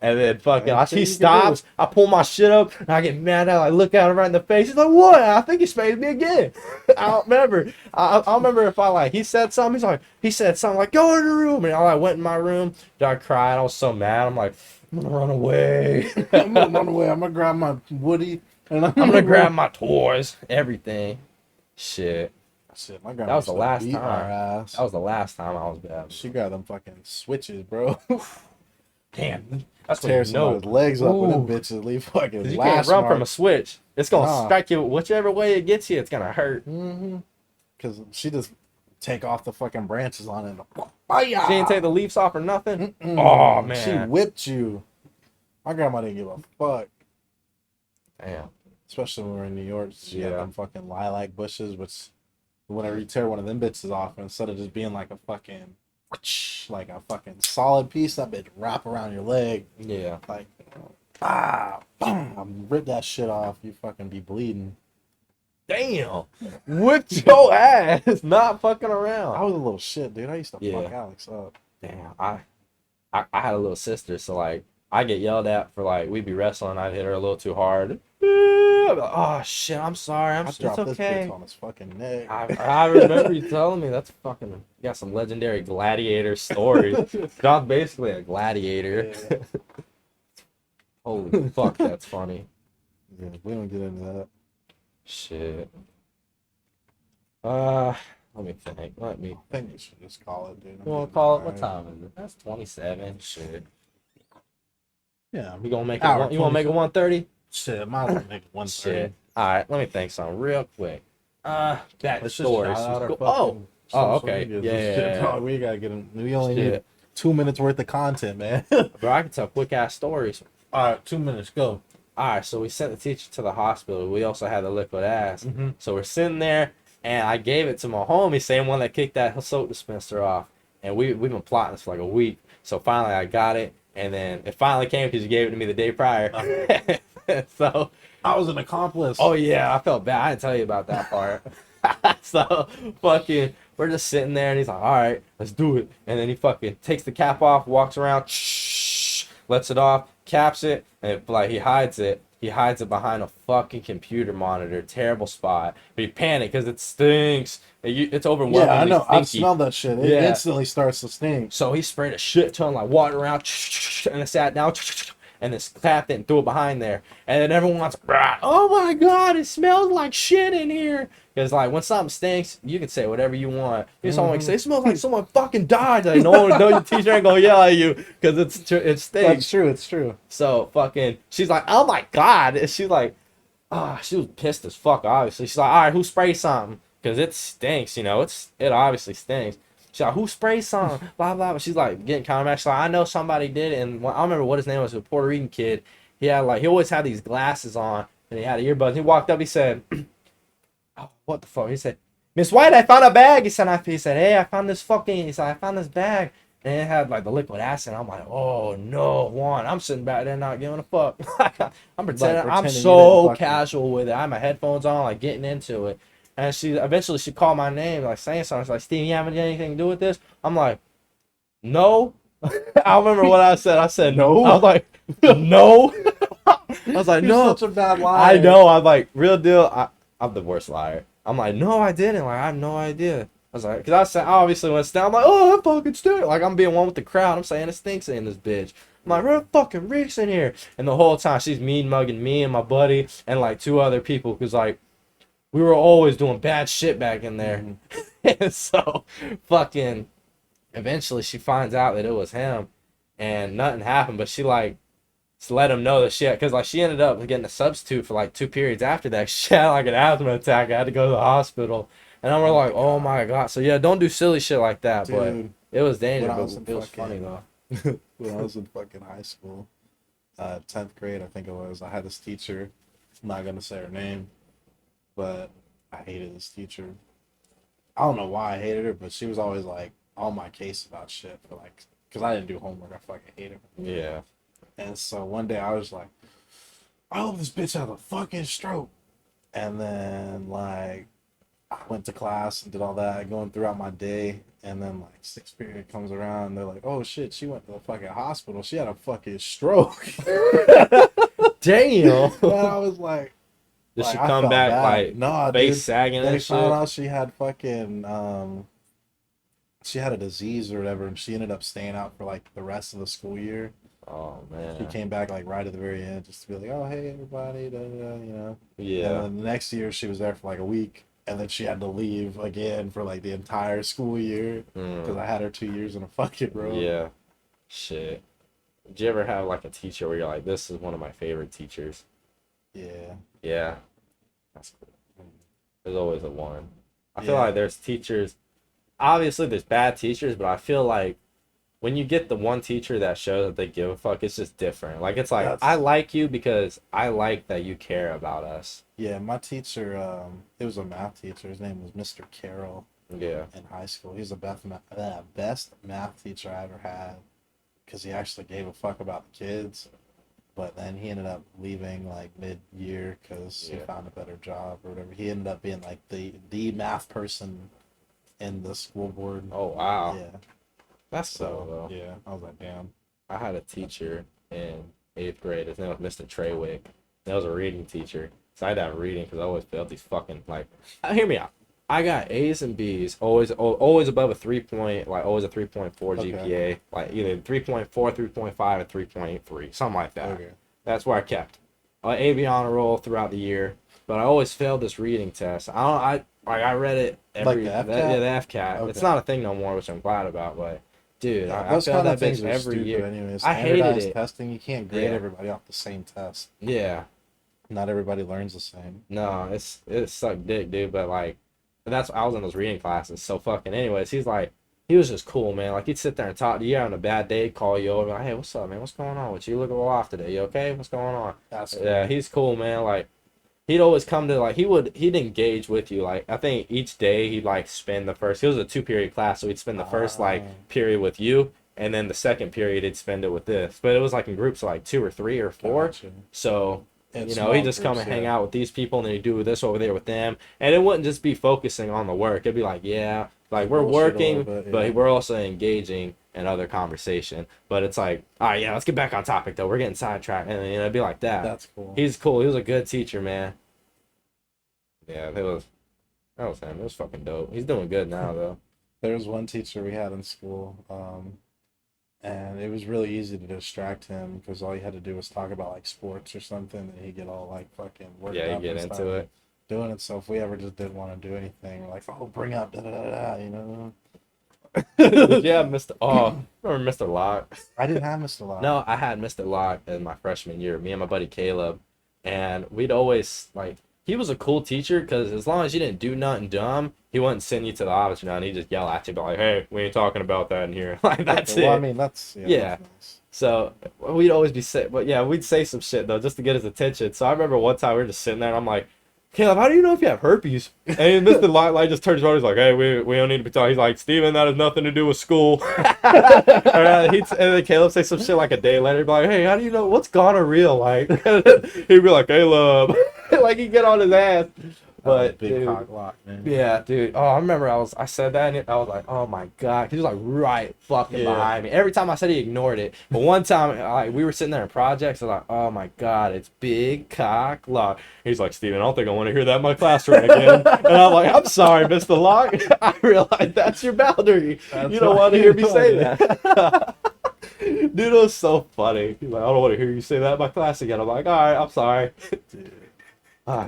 And then fucking, he stops. I pull my shit up and I get mad at him. I look at him right in the face. He's like, what? I think he spanked me again. I don't remember. I don't remember if he said something. He said something like, go in the room. And I went in my room. I cried. I was so mad. I'm like, I'm going to run away. I'm going to run away. I'm going to grab my Woody. And I'm going to grab my toys. Everything. Shit. Shit, my grandma That was the last time. Ass. That was the last time I was bad. She got them fucking switches, bro. Damn. That's tear what you know. somebody's legs up with them bitches. Leave fucking. You can't run from a switch. It's gonna strike you whichever way it gets you. It's gonna hurt. Because she just take off the fucking branches on it. She didn't take the leaves off or nothing. Oh man, she whipped you. My grandma didn't give a fuck. Damn. Especially when we were in New York, she had them fucking lilac bushes, which whenever you tear one of them bitches off, instead of just being like a fucking solid piece, that bitch wrap around your leg. Yeah. Like, boom, rip that shit off. You fucking be bleeding. Damn. Whipped your ass. Not fucking around. I was a little shit, dude. I used to fuck Alex up. Damn. I had a little sister, so like I get yelled at for like we'd be wrestling, I'd hit her a little too hard. Like, oh shit, I'm sorry. It's okay. This bitch on his fucking neck. I remember you telling me that's fucking. You got some legendary gladiator stories. John's basically a gladiator. Yeah. Holy fuck, that's funny. Yeah, we don't get into that. Shit. Let me think. I think we should just call it, dude. You want to call it? What time is it? That's 27. Shit. Yeah. You gonna make it? You want to make it 1:30? Shit, might as well make it 1:30. Shit. All right, let me think something real quick. That story. Oh, okay. Yeah. We gotta get them. We only need 2 minutes worth of content, man. Bro, I can tell quick ass stories. All right, 2 minutes. Go. All right, so we sent the teacher to the hospital. We also had the liquid ass. So we're sitting there, and I gave it to my homie, same one that kicked that soap dispenser off. And we've been plotting this for like a week. So finally I got it, and then it finally came because you gave it to me the day prior. So I was an accomplice. Oh yeah, I felt bad. I didn't tell you about that part. So fucking, we're just sitting there, and he's like, "All right, let's do it." And then he fucking takes the cap off, walks around, lets it off, caps it, and he hides it. He hides it behind a fucking computer monitor. Terrible spot. But he panicked because it stinks. It's overwhelmingly Yeah, I know. stinky. I've smelled that shit. It instantly starts to stink. So he sprayed a shit ton, like water around, and it sat down, and then clapped it and threw it behind there. And then everyone's, oh my god, it smells like shit in here. Because like when something stinks, you can say whatever you want. You just don't say it smells like someone fucking died. Like no your teacher ain't gonna yell at you because it stinks. That's true. It's true. So fucking, she's like, oh my god. And she's like, she was pissed as fuck. Obviously, she's like, all right, who sprayed something? Because it stinks. It obviously stinks. She's like, who sprayed something? Blah blah. But she's like getting kind of mad. She's like, I know somebody did it. And I don't remember what his name was. A Puerto Rican kid. He always had these glasses on, and he had earbuds. He walked up. He said, "Oh, what the fuck?" He said, "Miss White, I found a bag." He said, "Hey, I found this fucking." He said, "I found this bag." And it had like the liquid acid. I'm like, oh no, Juan. I'm sitting back there not giving a fuck. I'm pretending. I'm pretending you so didn't fucking- casual with it. I have my headphones on, like getting into it. And she eventually called my name, like saying something. She's like, "Steve, you haven't anything to do with this?" I'm like, "No." I remember what I said. I said no. I was like, "No." I was like, You're "No." such a bad liar. I know. I'm like, real deal. I'm the worst liar. I'm like, "No, I didn't." Like, I have no idea. I was like, because I said, obviously when it's down, I'm like, "Oh, that fucking stinks." Like, I'm being one with the crowd. I'm saying it stinks in this bitch. I'm like, "Real fucking reeks in here." And the whole time she's mean mugging me and my buddy and like two other people because like we were always doing bad shit back in there. And so fucking eventually she finds out that it was him and nothing happened. But she like let him know that she had, because like she ended up getting a substitute for like 2 periods after that. She had like an asthma attack. I had to go to the hospital. And I'm like, oh my God. So yeah, don't do silly shit like that. Dude, but it was dangerous. when I was in It was fucking- funny though. When I was in fucking high school, 10th grade, I think it was, I had this teacher. I'm not gonna say her name, but I hated this teacher. I don't know why I hated her, but she was always like on my case about shit for like, because I didn't do homework. I fucking hated her. Yeah. And so one day I was like, I hope this bitch has a fucking stroke. And then like I went to class and did all that, going throughout my day. And then like 6th period comes around, they're like, oh shit, she went to the fucking hospital. She had a fucking stroke. Damn. And I was like, Did she I come felt back bad. like no, face dude. sagging They and shit? found out she had fucking she had a disease or whatever, and she ended up staying out for like the rest of the school year. Oh She man. came back like right at the very end just to be like, oh hey everybody, da, da, da, you know. Yeah. And then the next year she was there for like a week, and then she had to leave again for like the entire school year because I had her 2 years in a fucking row. Yeah. Shit. Did you ever have like a teacher where you're like, this is one of my favorite teachers? Yeah. Yeah. That's cool. There's always a one. I feel Yeah. like there's teachers. Obviously, there's bad teachers, but I feel like when you get the one teacher that shows that they give a fuck, it's just different. Like, it's like, That's- I like you because I like that you care about us. Yeah, my teacher, it was a math teacher. His name was Mr. Carroll Yeah. in high school. He was the best math teacher I ever had because he actually gave a fuck about the kids. But then he ended up leaving like mid-year because he Yeah. found a better job or whatever. He ended up being like the math person in the school board. Oh, wow. Yeah. That's cool, So though. yeah, I was like, damn. I had a teacher in 8th grade. His name was Mr. Treywick. That was a reading teacher. So I had to have reading because I always failed these fucking, like, hear me out. I got A's and B's, always above a 3 point, like always a 3.4 Okay. GPA, like either 3.4, 3.5, or 3.3, something like that. Okay. That's where I kept. A B honor roll throughout the year, but I always failed this reading test. I read it every Like the FCAT? yeah, the FCAT. Okay. It's not a thing no more, which I'm glad about, but dude, Yeah, I those failed kind that of things bitch are every stupid year. anyways. I hated Standardized it. testing, you can't grade Yeah. everybody off the same test. Yeah. Not everybody learns the same. No, it sucked dick, dude. But like, I was in those reading classes. So fucking, anyways, he was just cool, man. Like he'd sit there and talk to you. You're having a bad day, call you over, like, hey, what's up, man? What's going on with you? You look a little off today. You okay? What's going on? That's Yeah, he's cool, man. Like, he'd always come to like he'd engage with you. Like I think each day he'd like spend the first. It was a 2-period class, so he'd spend the first like period with you, and then the second period he'd spend it with this. But it was like in groups of like 2 or 3 or 4. Gotcha. So. In He'd small just come groups, and hang yeah. out with these people, and then he'd do this over there with them. And it wouldn't just be focusing on the work. It'd be like, yeah, like we're Bullshit a working, little bit, but yeah. we're also engaging in other conversation. But it's like, all right, yeah, let's get back on topic, though. We're getting sidetracked. And it'd be like that. That's cool. He's cool. He was a good teacher, man. Yeah, that was him. It was fucking dope. He's doing good now, though. There was one teacher we had in school, and it was really easy to distract him because all you had to do was talk about like sports or something, and he'd get all like fucking worked Yeah, you up get and into stuff it. doing it. So if we ever just didn't want to do anything, we're like, oh, bring up da da da da, you know. Yeah, remember Mr. Locke? I didn't have Mr. Locke. No, I had Mr. Locke in my freshman year, me and my buddy Caleb, and we'd always, like, he was a cool teacher because as long as you didn't do nothing dumb, he wouldn't send you to the office or nothing. He'd just yell at you, be like, hey, we ain't talking about that in here. Like, that's Well, it. I mean, that's Yeah. That's nice. So we'd always be sick, but yeah, we'd say some shit though just to get his attention. So I remember one time we were just sitting there and I'm like, Caleb, how do you know if you have herpes? And Mr. Light just turns around. He's like, hey, we don't need to be talking. He's like, Steven, that has nothing to do with school. And then Caleb say some shit like a day later. He'd be like, hey, how do you know what's gonorrhea like? He'd be like, Caleb, like he'd get on his ass. But big dude, cock lock, man. yeah, dude. Oh, I remember I said that and I was like, oh my god, he was like right fucking behind me. Every time I said he ignored it. But one time, like we were sitting there in projects, I was like, oh my god, it's big cock lock. He's like, Steven, I don't think I want to hear that in my classroom again. And I'm like, I'm sorry, Mr. Locke. I realize that's your boundary. You don't want to hear me say that. Dude, it was so funny. He's like, I don't want to hear you say that in my class again. I'm like, all right, I'm sorry.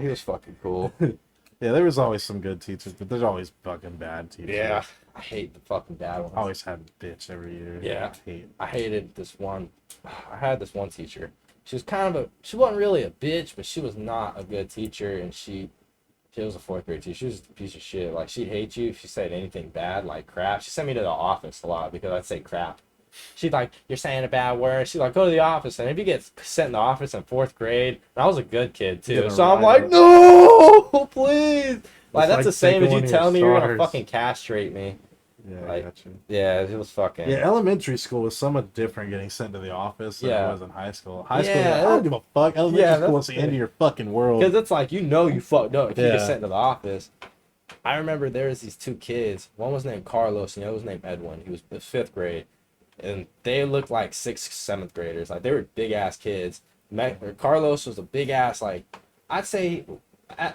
He was fucking cool. Yeah, there was always some good teachers, but there's always fucking bad teachers. Yeah, I hate the fucking bad ones. I always had a bitch every year. Yeah, I hated this one. I had this one teacher. She was she wasn't really a bitch, but she was not a good teacher, and she was a fourth grade teacher. She was a piece of shit. Like, she'd hate you if you said anything bad, like crap. She sent me to the office a lot because I'd say crap. She's like, you're saying a bad word. She's like, go to the office. And if you get sent in the office in fourth grade, and I was a good kid too. So I'm like, no, please. Like, that's the same as you telling me you're going to fucking castrate me. Yeah, like, I got you. Yeah, it was fucking. Yeah, elementary school was somewhat different getting sent to the office than it was in high school. High school, Yeah, I don't give a fuck. Elementary school is the end of your fucking world. Because it's like, you fucked up if you get sent to the office. I remember there was these two kids. One was named Carlos, and the other was named Edwin. He was the fifth grade. And they looked like 6th, 7th graders. Like, they were big ass kids. Carlos was a big ass, like, I'd say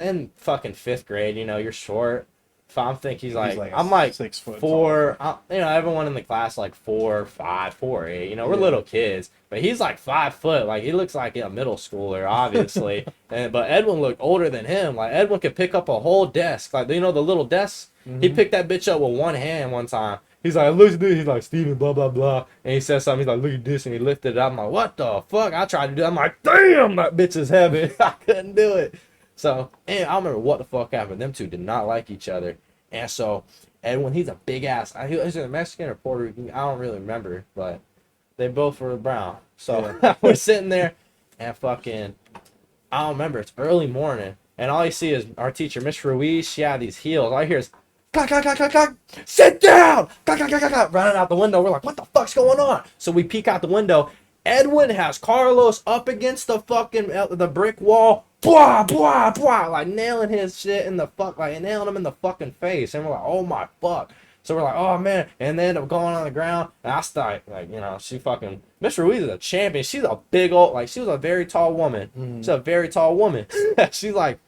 in fucking 5th grade, you know, you're short. If I'm thinking I'm like 6 foot 4, you know, everyone in the class like 4, 5, 4, 8, you know, we're little kids. But he's like 5 foot. Like, he looks like a middle schooler, obviously. But Edwin looked older than him. Like, Edwin could pick up a whole desk. Like, you know, the little desks? Mm-hmm. He picked that bitch up with one hand one time. He's like, look at this. He's like, Steven, blah, blah, blah. And he says something. He's like, look at this. And he lifted it up. I'm like, what the fuck? I tried to do it. I'm like, damn, that bitch is heavy. I couldn't do it. So, and I don't remember what the fuck happened. Them two did not like each other. And so, Edwin, he's a big ass. He's a Mexican or Puerto Rican. I don't really remember. But they both were brown. So, we're sitting there. And fucking, I don't remember. It's early morning. And all you see is our teacher, Miss Ruiz. She had these heels. All I hear is, clack, clack, clack, clack, clack. Sit down! Clack, clack, clack, clack, clack. Running out the window. We're like, what the fuck's going on? So we peek out the window. Edwin has Carlos up against the fucking the brick wall. Blah, blah, blah. Like, nailing his shit in the fuck. Like, nailing him in the fucking face. And we're like, oh my fuck. So we're like, oh man. And they end up going on the ground. And I start, like, you know, she fucking, Miss Ruiz is a champion. She's a big old, like, she was a very tall woman. She's a very tall woman. She's like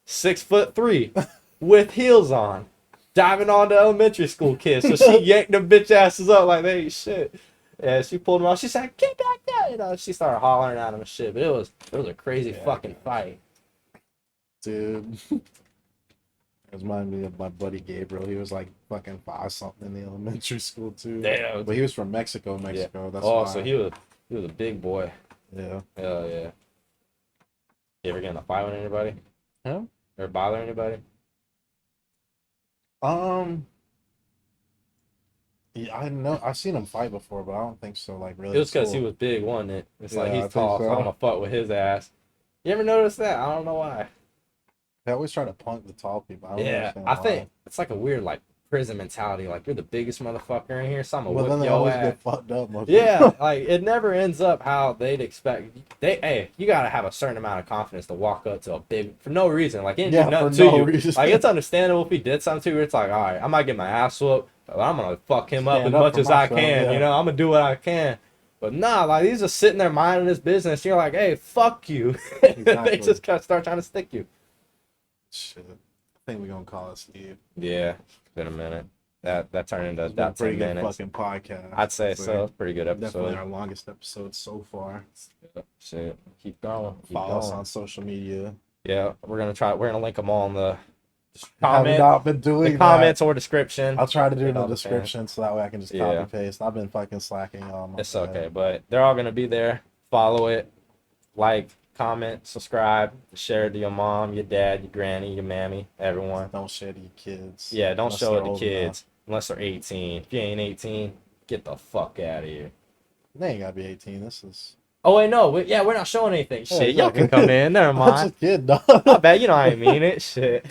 6'3" with heels on. Diving on the elementary school kids. So she yanked them bitch asses up like they ain't shit. Yeah, she pulled them off. She said, get back there. You know, she started hollering at them and shit. But it was a crazy fucking fight. Dude. It reminded me of my buddy Gabriel. He was like fucking 5 something in the elementary school too. Damn. But he was from Mexico. Yeah. That's why. So he was a big boy. Yeah. Hell yeah. You ever get in a fight with anybody? Huh? Or bother anybody? Yeah, I know. I've seen him fight before, but I don't think so. Like, really. It was because he was big, wasn't it? It's like he's tall, so I'm gonna fuck with his ass. You ever notice that? I don't know why. They always try to punk the tall people. I think it's like a weird like prison mentality. Like, you're the biggest motherfucker in here, so I'm gonna whip then they your always ass. get fucked up. Yeah, like it never ends up how they'd expect. You gotta have a certain amount of confidence to walk up to a big for no reason. Like, it didn't do nothing to you. Reason. Like, it's understandable if he did something to you. It's like, all right, I might get my ass whooped, but I'm gonna fuck him up as much as I can. You know, I'm gonna do what I can. But nah, like, he's just sitting there minding his business. You're like, hey, fuck you. Exactly. They just start trying to stick you. Shit. I think we're gonna call it Steve. Yeah, it's been a minute. That turned into about 10 pretty good minutes. fucking podcast. I'd say so. Pretty good episode. Definitely our longest episode so far. Shit, keep going. Follow us on social media. Yeah, we're gonna link them all in the Have not been doing the comments or description. I'll try to do the description so that way I can just copy paste. I've been fucking slacking on. It's okay, but they're all gonna be there. Follow it, like, comment, subscribe, share it to your mom, your dad, your granny, your mammy, everyone. Don't share to your kids. Yeah, don't show it to kids unless they're 18. If you ain't 18, get the fuck out of here. They ain't gotta be 18. This is. Oh wait, no, we're not showing anything. Shit, y'all exactly. can come in. Never I'm mind. just kidding, dog. I bet you know I ain't mean it. Shit.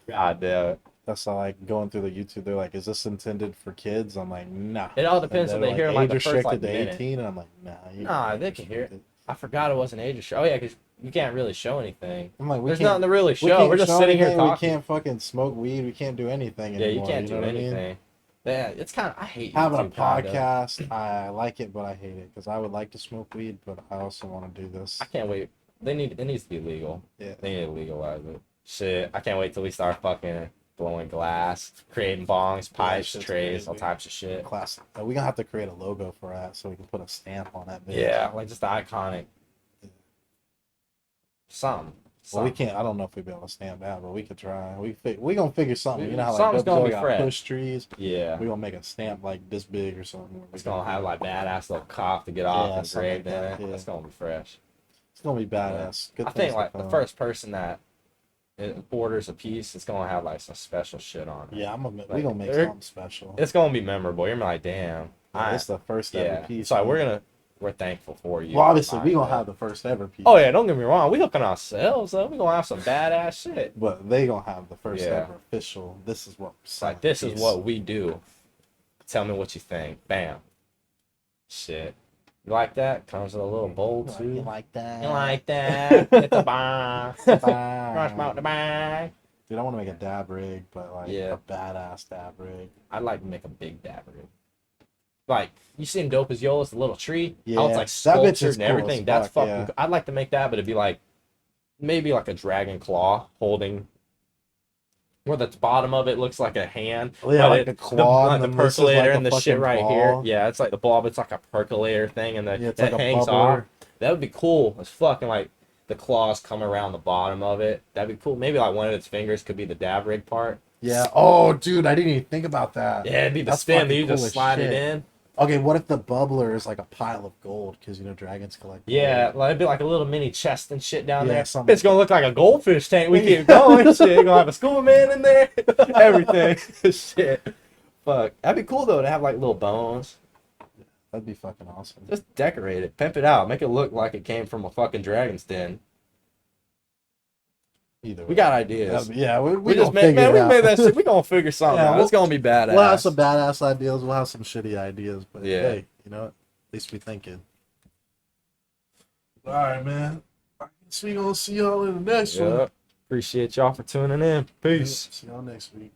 God damn it. That's not like going through the YouTube. They're like, "Is this intended for kids?" I'm like, "Nah." It all depends And if they're they hear like age the first like restricted to minute. 18, and I'm like, "Nah." Nah, they can hear it. I forgot it wasn't age restricted. Oh yeah, because you can't really show anything. I'm like, There's nothing to really we show. can't We're just show sitting here anything, talking. We can't fucking smoke weed. We can't do anything Yeah, anymore. you can't know do what I mean? anything. Yeah, it's kind of I hate Having a YouTube kinda. podcast, I like it, but I hate it because I would like to smoke weed, but I also want to do this. I can't wait. It needs to be legal. Yeah. They need to legalize it. Shit, I can't wait till we start fucking blowing glass, creating bongs, pipes, shit's trays, crazy. all types of shit. Classic. We're gonna have to create a logo for that so we can put a stamp on that bitch. Yeah, like just the iconic. Something. Well, we can't. I don't know if we'll be able to stamp that, but we could try. We gonna figure something. You know how like Something's gonna be got fresh. push trees. Yeah. We gonna make a stamp like this big or something. It's gonna have like badass little cough to get off Yeah, engraved something in like it. that, yeah. It's gonna be fresh. It's gonna be badass. Good I things think to like the come. first person that orders a piece, it's gonna have like some special shit on it. Yeah, we Like, gonna make they're- something special. It's gonna be memorable. You're gonna be like, damn. Yeah, it's the first ever piece. So man. we're thankful for you. Well, obviously, we Fine, gonna man. have the first ever piece. Oh yeah, don't get me wrong. We hooking ourselves up. We gonna have some badass shit. But they gonna have the first Yeah. ever official. This is what. It's like this is what we do. Tell me what you think. Bam. Shit. You like that? Comes with a little bowl too. You like that? You like that? Hit the bar. Crush out the bag. Dude, I want to make a dab rig, but like Yeah. a badass dab rig. I'd like to make a big dab rig. Like, you seen Dope as Yola's the little tree? Yeah, How it's like that bitch sculptured is and cool everything. as That's fuck, fucking yeah. cool. I'd like to make that, but it'd be like maybe like a dragon claw holding where the bottom of it looks like a hand. Oh, yeah, but like the claw, like and the then this is percolator like and a the shit fucking right here. ball. Yeah, it's like the ball, but it's like a percolator thing, and Yeah, it's it like a hangs bubbler. off. That would be cool as fucking like the claws come around the bottom of it. That'd be cool. Maybe like one of its fingers could be the dab rig part. Yeah. Oh, dude, I didn't even think about that. Yeah, it'd be the That's stem. fucking You cool just as slide it shit. in. Okay, what if the bubbler is like a pile of gold? Because you know dragons collect. Yeah, gold. like, it'd be like a little mini chest and shit down Yeah, there. something It's gonna look like a goldfish tank. We keep going. Shit, gonna have a scuba man in there. Everything. Shit. Fuck. That'd be cool though to have like little bones. That'd be fucking awesome. Just decorate it, pimp it out, make it look like it came from a fucking dragon's den. Either way. We got ideas. Yeah, we We gonna just made, figure man, it we out. made that shit. We gonna figure something Yeah, out. It's gonna be badass. We'll have some badass ideas. We'll have some shitty ideas. But Yeah. hey, you know what? At least we thinking. All right, man. I guess we gonna see y'all in the next one. Yep. Appreciate y'all for tuning in. Peace. See y'all next week.